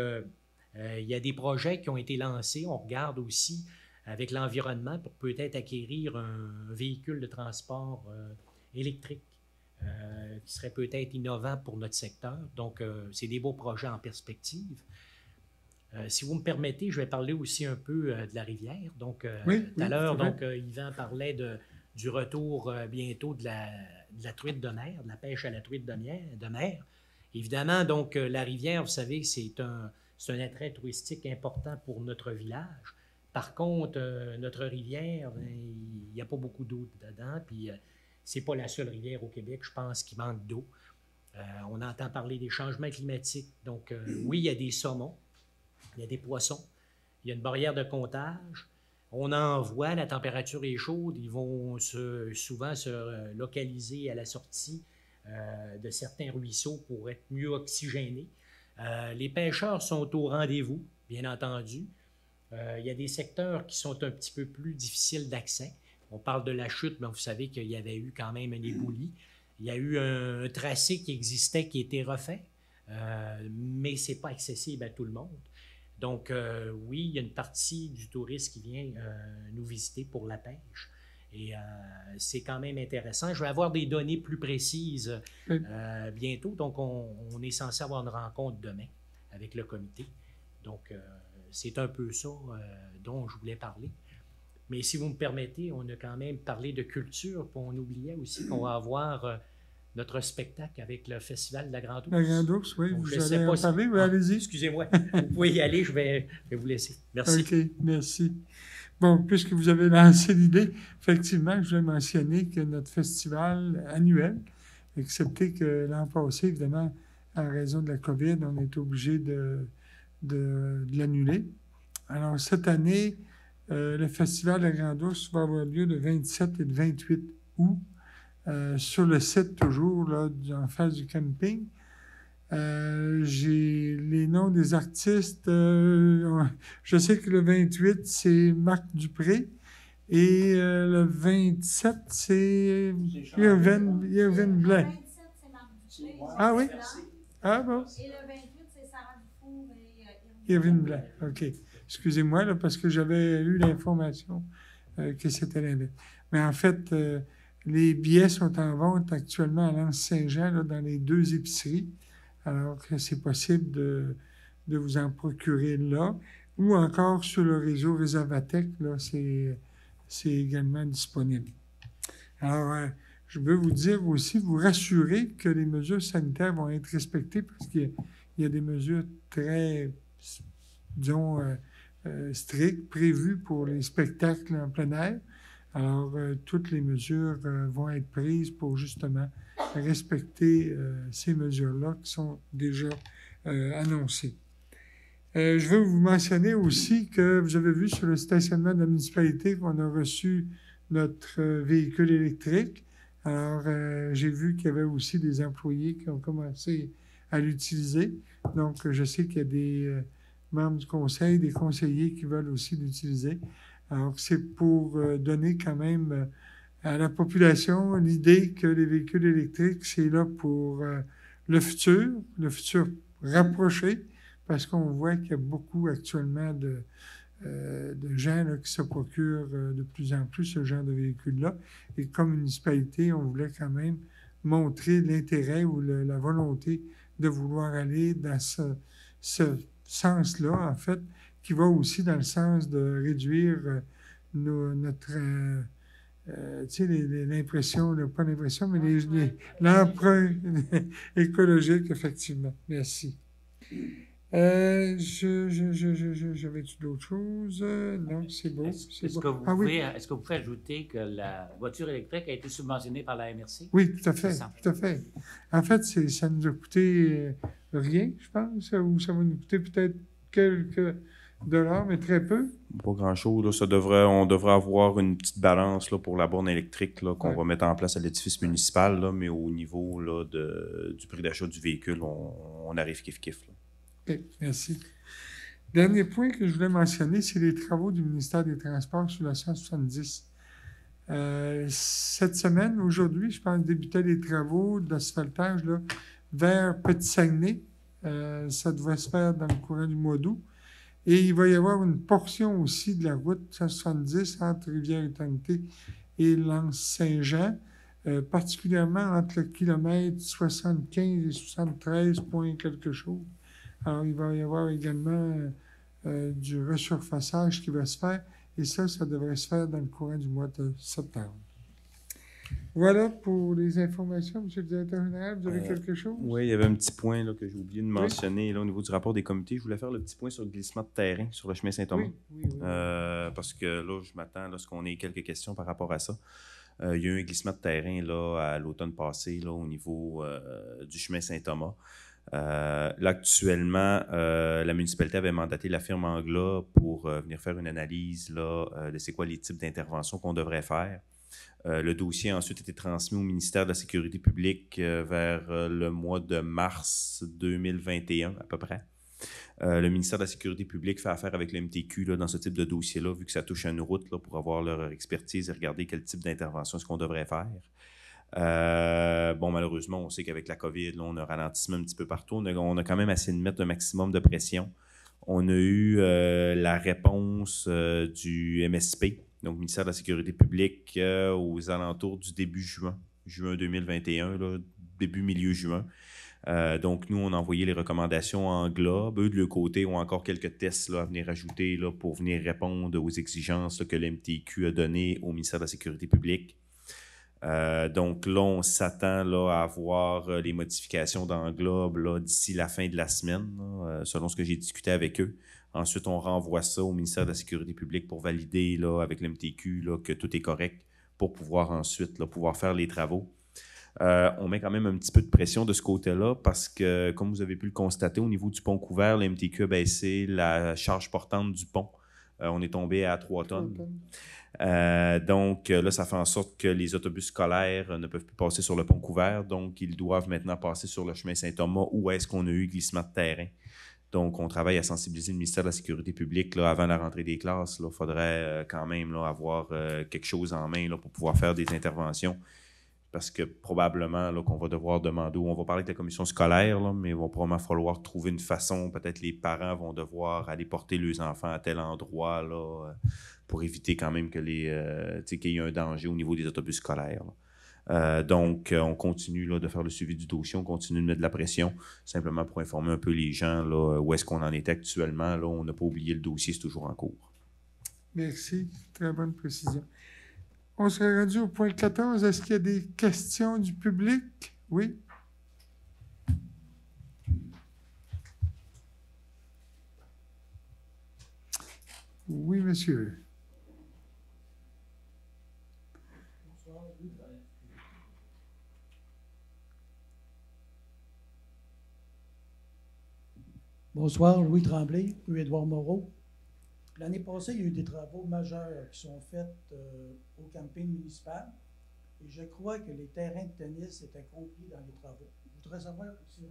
il y a des projets qui ont été lancés. On regarde aussi avec l'environnement pour peut-être acquérir un véhicule de transport électrique qui serait peut-être innovant pour notre secteur. Donc, c'est des beaux projets en perspective. Si vous me permettez, je vais parler aussi un peu de la rivière. Donc, tout à l'heure, Yvan parlait du retour bientôt de la truite de mer, de la pêche à la truite de mer. Évidemment, donc, la rivière, vous savez, c'est un attrait touristique important pour notre village. Par contre, notre rivière, il n'y a pas beaucoup d'eau dedans, puis c'est pas la seule rivière au Québec, je pense, qui manque d'eau. On entend parler des changements climatiques. Donc, oui, il y a des saumons, il y a des poissons, il y a une barrière de comptage. On en voit, la température est chaude, ils vont souvent se localiser à la sortie de certains ruisseaux pour être mieux oxygénés. Les pêcheurs sont au rendez-vous, bien entendu. Il y a des secteurs qui sont un petit peu plus difficiles d'accès. On parle de la chute, mais vous savez qu'il y avait eu quand même un éboulis. Il y a eu un tracé qui existait, qui a été refait, mais ce n'est pas accessible à tout le monde. Donc, oui, il y a une partie du touriste qui vient nous visiter pour la pêche. Et c'est quand même intéressant. Je vais avoir des données plus précises bientôt. Donc, on est censé avoir une rencontre demain avec le comité. Donc, c'est un peu ça dont je voulais parler. Mais si vous me permettez, on a quand même parlé de culture, puis on oubliait aussi qu'on va avoir notre spectacle avec le Festival de la Grande Ourse. La Grande Ourse, oui. Donc, vous allez en parler, oui, allez-y. Excusez-moi, vous pouvez y aller, je vais vous laisser. Merci. OK, merci. Bon, puisque vous avez lancé l'idée, effectivement, je voulais mentionner que notre festival annuel, excepté que l'an passé, évidemment, en raison de la COVID, on est obligé de l'annuler. Alors, cette année, le Festival de la Grande Ourse va avoir lieu le 27 et le 28 août, sur le site toujours, là, en face du camping. J'ai les noms des artistes. Je sais que le 28, c'est Marc Dupré. Et le 27, c'est Irvine Blais. Ah oui? Ah bon? Et le 28, c'est Sarah Dufour et Irvine Blais, OK. Excusez-moi, là, parce que j'avais eu l'information que c'était l'invite. Mais en fait, les billets sont en vente actuellement à l'Anse-Saint-Jean, là, dans les 2 épiceries. Alors que c'est possible de vous en procurer là. Ou encore sur le réseau Réservatec, là, c'est également disponible. Alors, je veux vous dire aussi, vous rassurer que les mesures sanitaires vont être respectées parce qu'il y a des mesures très, disons, strictes prévues pour les spectacles en plein air. Alors, toutes les mesures vont être prises pour justement respecter ces mesures-là qui sont déjà annoncées. Je veux vous mentionner aussi que vous avez vu sur le stationnement de la municipalité qu'on a reçu notre véhicule électrique. Alors, j'ai vu qu'il y avait aussi des employés qui ont commencé à l'utiliser. Donc, je sais qu'il y a des membres du conseil, des conseillers qui veulent aussi l'utiliser. Alors, c'est pour donner quand même à la population l'idée que les véhicules électriques, c'est là pour le futur rapproché, parce qu'on voit qu'il y a beaucoup actuellement de gens là, qui se procurent de plus en plus ce genre de véhicules-là. Et comme municipalité, on voulait quand même montrer l'intérêt ou la volonté de vouloir aller dans ce sens-là, en fait, qui va aussi dans le sens de réduire notre tu sais, l'impression, pas l'impression, mais l'empreinte écologique, effectivement. Merci. J'avais-tu d'autres choses? Non, c'est beau. Est-ce que vous pouvez ajouter que la voiture électrique a été subventionnée par la MRC? Oui, tout à fait. Tout à fait. En fait, ça nous a coûté rien, je pense, ou ça va nous coûter peut-être quelques dollars, mais très peu. Pas grand-chose. On devrait avoir une petite balance là, pour la borne électrique qu'on va mettre en place à l'édifice municipal, là, mais au niveau là, du prix d'achat du véhicule, on arrive kiff-kiff. OK, merci. Dernier point que je voulais mentionner, c'est les travaux du ministère des Transports sur la 170. Cette semaine, aujourd'hui, je pense, débutait les travaux d'asphaltage vers Petit-Saguenay. Ça devrait se faire dans le courant du mois d'août. Et il va y avoir une portion aussi de la route 170 entre Rivière-Éternité et Lens-Saint-Jean, particulièrement entre le kilomètre 75 et 73 point quelque chose. Alors, il va y avoir également du resurfaçage qui va se faire, et ça devrait se faire dans le courant du mois de septembre. Voilà pour les informations, M. le directeur général. Vous avez quelque chose? Oui, il y avait un petit point là, que j'ai oublié de mentionner là, au niveau du rapport des comités. Je voulais faire le petit point sur le glissement de terrain sur le chemin Saint-Thomas. Oui. Parce que là, je m'attends à ce qu'on ait quelques questions par rapport à ça. Il y a eu un glissement de terrain là, à l'automne passé là, au niveau du chemin Saint-Thomas. Là, actuellement, la municipalité avait mandaté la firme Angla pour venir faire une analyse là, de c'est quoi les types d'interventions qu'on devrait faire. Le dossier a ensuite été transmis au ministère de la Sécurité publique vers le mois de mars 2021 à peu près. Le ministère de la Sécurité publique fait affaire avec le MTQ là, dans ce type de dossier-là, vu que ça touche à une route là, pour avoir leur expertise et regarder quel type d'intervention est-ce qu'on devrait faire. Malheureusement, on sait qu'avec la COVID, là, on a un ralentissement un petit peu partout. On a quand même essayé de mettre un maximum de pression. On a eu la réponse du MSP, donc ministère de la Sécurité publique, aux alentours du début juin 2021, là, milieu juin. Donc, nous, on a envoyé les recommandations en globe. Eux, de leur côté, ont encore quelques tests là, à venir ajouter là, pour venir répondre aux exigences là, que l'MTQ a données au ministère de la Sécurité publique. Donc là, on s'attend là, à avoir les modifications dans Globe là, d'ici la fin de la semaine, là, selon ce que j'ai discuté avec eux. Ensuite, on renvoie ça au ministère de la Sécurité publique pour valider là, avec l'MTQ là, que tout est correct pour pouvoir ensuite là, pouvoir faire les travaux. On met quand même un petit peu de pression de ce côté-là parce que, comme vous avez pu le constater, au niveau du pont couvert, le MTQ a baissé la charge portante du pont. On est tombé à 3 tonnes. Donc là, ça fait en sorte que les autobus scolaires ne peuvent plus passer sur le pont couvert. Donc, ils doivent maintenant passer sur le chemin Saint-Thomas où est-ce qu'on a eu glissement de terrain. Donc, on travaille à sensibiliser le ministère de la Sécurité publique là, avant la rentrée des classes. Il faudrait quand même là, avoir quelque chose en main là, pour pouvoir faire des interventions. Parce que probablement là, qu'on va devoir demander, ou on va parler avec la commission scolaire, là, mais il va probablement falloir trouver une façon, peut-être les parents vont devoir aller porter leurs enfants à tel endroit là, pour éviter quand même que qu'il y ait un danger au niveau des autobus scolaires. Donc, on continue là, de faire le suivi du dossier, on continue de mettre de la pression, simplement pour informer un peu les gens là, où est-ce qu'on en est actuellement. Là, on n'a pas oublié le dossier, c'est toujours en cours. Merci, très bonne précision. On serait rendu au point 14. Est-ce qu'il y a des questions du public? Oui? Oui, monsieur. Bonsoir, Louis Tremblay, rue Édouard Moreau. L'année passée, il y a eu des travaux majeurs qui sont faits au camping municipal et je crois que les terrains de tennis étaient compris dans les travaux. Je voudrais savoir si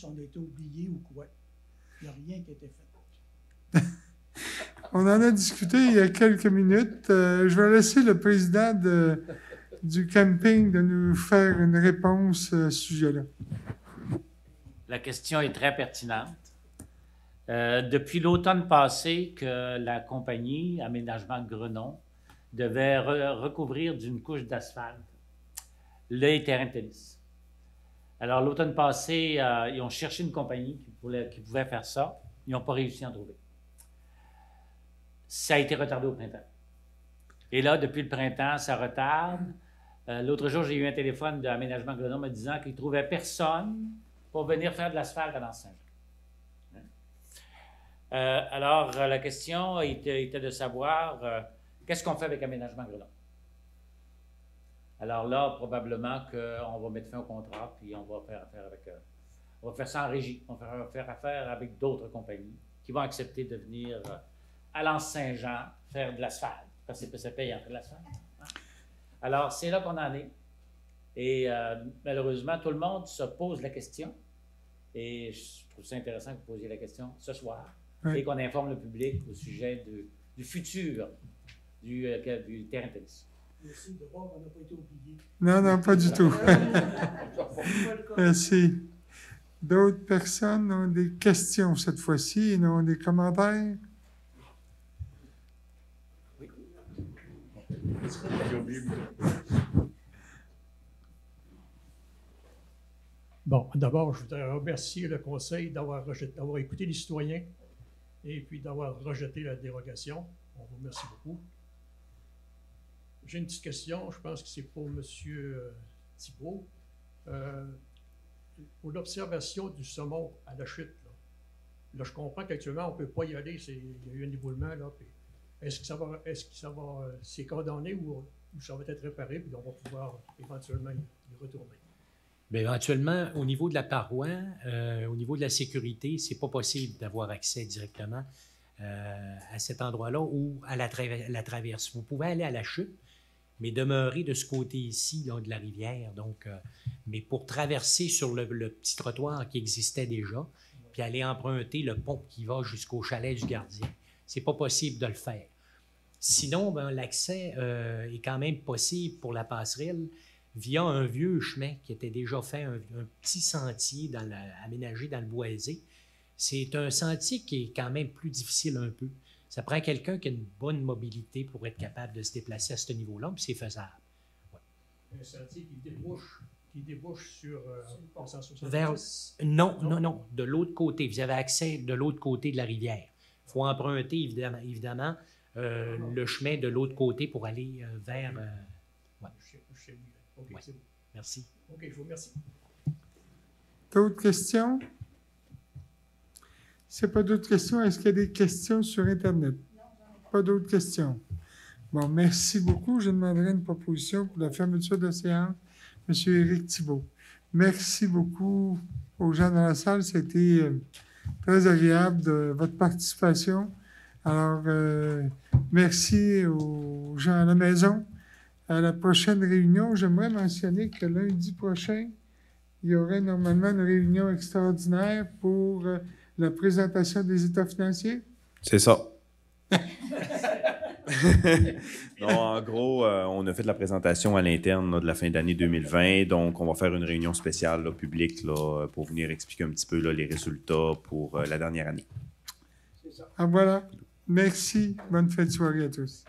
on a été oublié ou quoi. Il n'y a rien qui a été fait. On en a discuté il y a quelques minutes. Je vais laisser le président du camping de nous faire une réponse à ce sujet-là. La question est très pertinente. Depuis l'automne passé que la compagnie Aménagement de Grenon devait recouvrir d'une couche d'asphalte les terrains de tennis. Alors, l'automne passé, ils ont cherché une compagnie qui pouvait faire ça. Ils n'ont pas réussi à en trouver. Ça a été retardé au printemps. Et là, depuis le printemps, ça retarde. L'autre jour, j'ai eu un téléphone d'Aménagement Grenoble me disant qu'il ne trouvait personne pour venir faire de l'asphalte à Saint-Jean. Alors, la question était de savoir qu'est-ce qu'on fait avec Aménagement Grenoble. Alors là, probablement qu'on va mettre fin au contrat, puis on va faire affaire avec... on va faire ça en régie. On va faire affaire avec d'autres compagnies qui vont accepter de venir à Lens-Saint-Jean faire de l'asphalte, parce que c'est payant faire de l'asphalte. Hein? Alors, c'est là qu'on en est. Et malheureusement, tout le monde se pose la question. Et je trouve ça intéressant que vous posiez la question ce soir. Oui. Et qu'on informe le public au sujet du futur du terrain de tennis. Merci de voir qu'on n'a pas été oublié. Non, non, pas du tout. Merci. D'autres personnes ont des questions cette fois-ci, ils ont des commentaires? Oui. Bon, d'abord, je voudrais remercier le Conseil d'avoir écouté les citoyens et puis d'avoir rejeté la dérogation. On vous remercie beaucoup. J'ai une petite question, je pense que c'est pour M. Thibault. Pour l'observation du saumon à la chute, là je comprends qu'actuellement, on ne peut pas y aller, il y a eu un éboulement, là. Est-ce que ça va c'est condamné ou ça va être réparé, puis on va pouvoir éventuellement y retourner? Bien, éventuellement, au niveau de la paroi, au niveau de la sécurité, c'est pas possible d'avoir accès directement à cet endroit-là ou à la traverse. Vous pouvez aller à la chute, mais demeurer de ce côté ici, là, de la rivière. Donc, mais pour traverser sur le petit trottoir qui existait déjà, puis aller emprunter le pont qui va jusqu'au chalet du gardien, c'est pas possible de le faire. Sinon, ben, l'accès est quand même possible pour la passerelle via un vieux chemin qui était déjà fait, un petit sentier aménagé dans le boisé. C'est un sentier qui est quand même plus difficile un peu. Ça prend quelqu'un qui a une bonne mobilité pour être capable de se déplacer à ce niveau-là, puis c'est faisable. Ouais. Un sentier qui débouche sur 170. Non, de l'autre côté. Vous avez accès de l'autre côté de la rivière. Il faut emprunter, évidemment le chemin de l'autre côté pour aller vers... ouais. Okay, ouais. Merci. OK, je vous remercie. D'autres questions? S'il n'y a pas d'autres questions, est-ce qu'il y a des questions sur Internet? Non, pas d'autres questions. Bon, merci beaucoup. Je demanderai une proposition pour la fermeture de séance. M. Éric Thibault. Merci beaucoup aux gens dans la salle. C'était très agréable de votre participation. Alors, merci aux gens à la maison. À la prochaine réunion, j'aimerais mentionner que lundi prochain, il y aurait normalement une réunion extraordinaire pour la présentation des états financiers. C'est ça. Non, en gros, on a fait la présentation à l'interne là, de la fin d'année 2020. Donc, on va faire une réunion spéciale là, publique là, pour venir expliquer un petit peu là, les résultats pour la dernière année. C'est ça. Ah, voilà. Merci. Bonne fin de soirée à tous.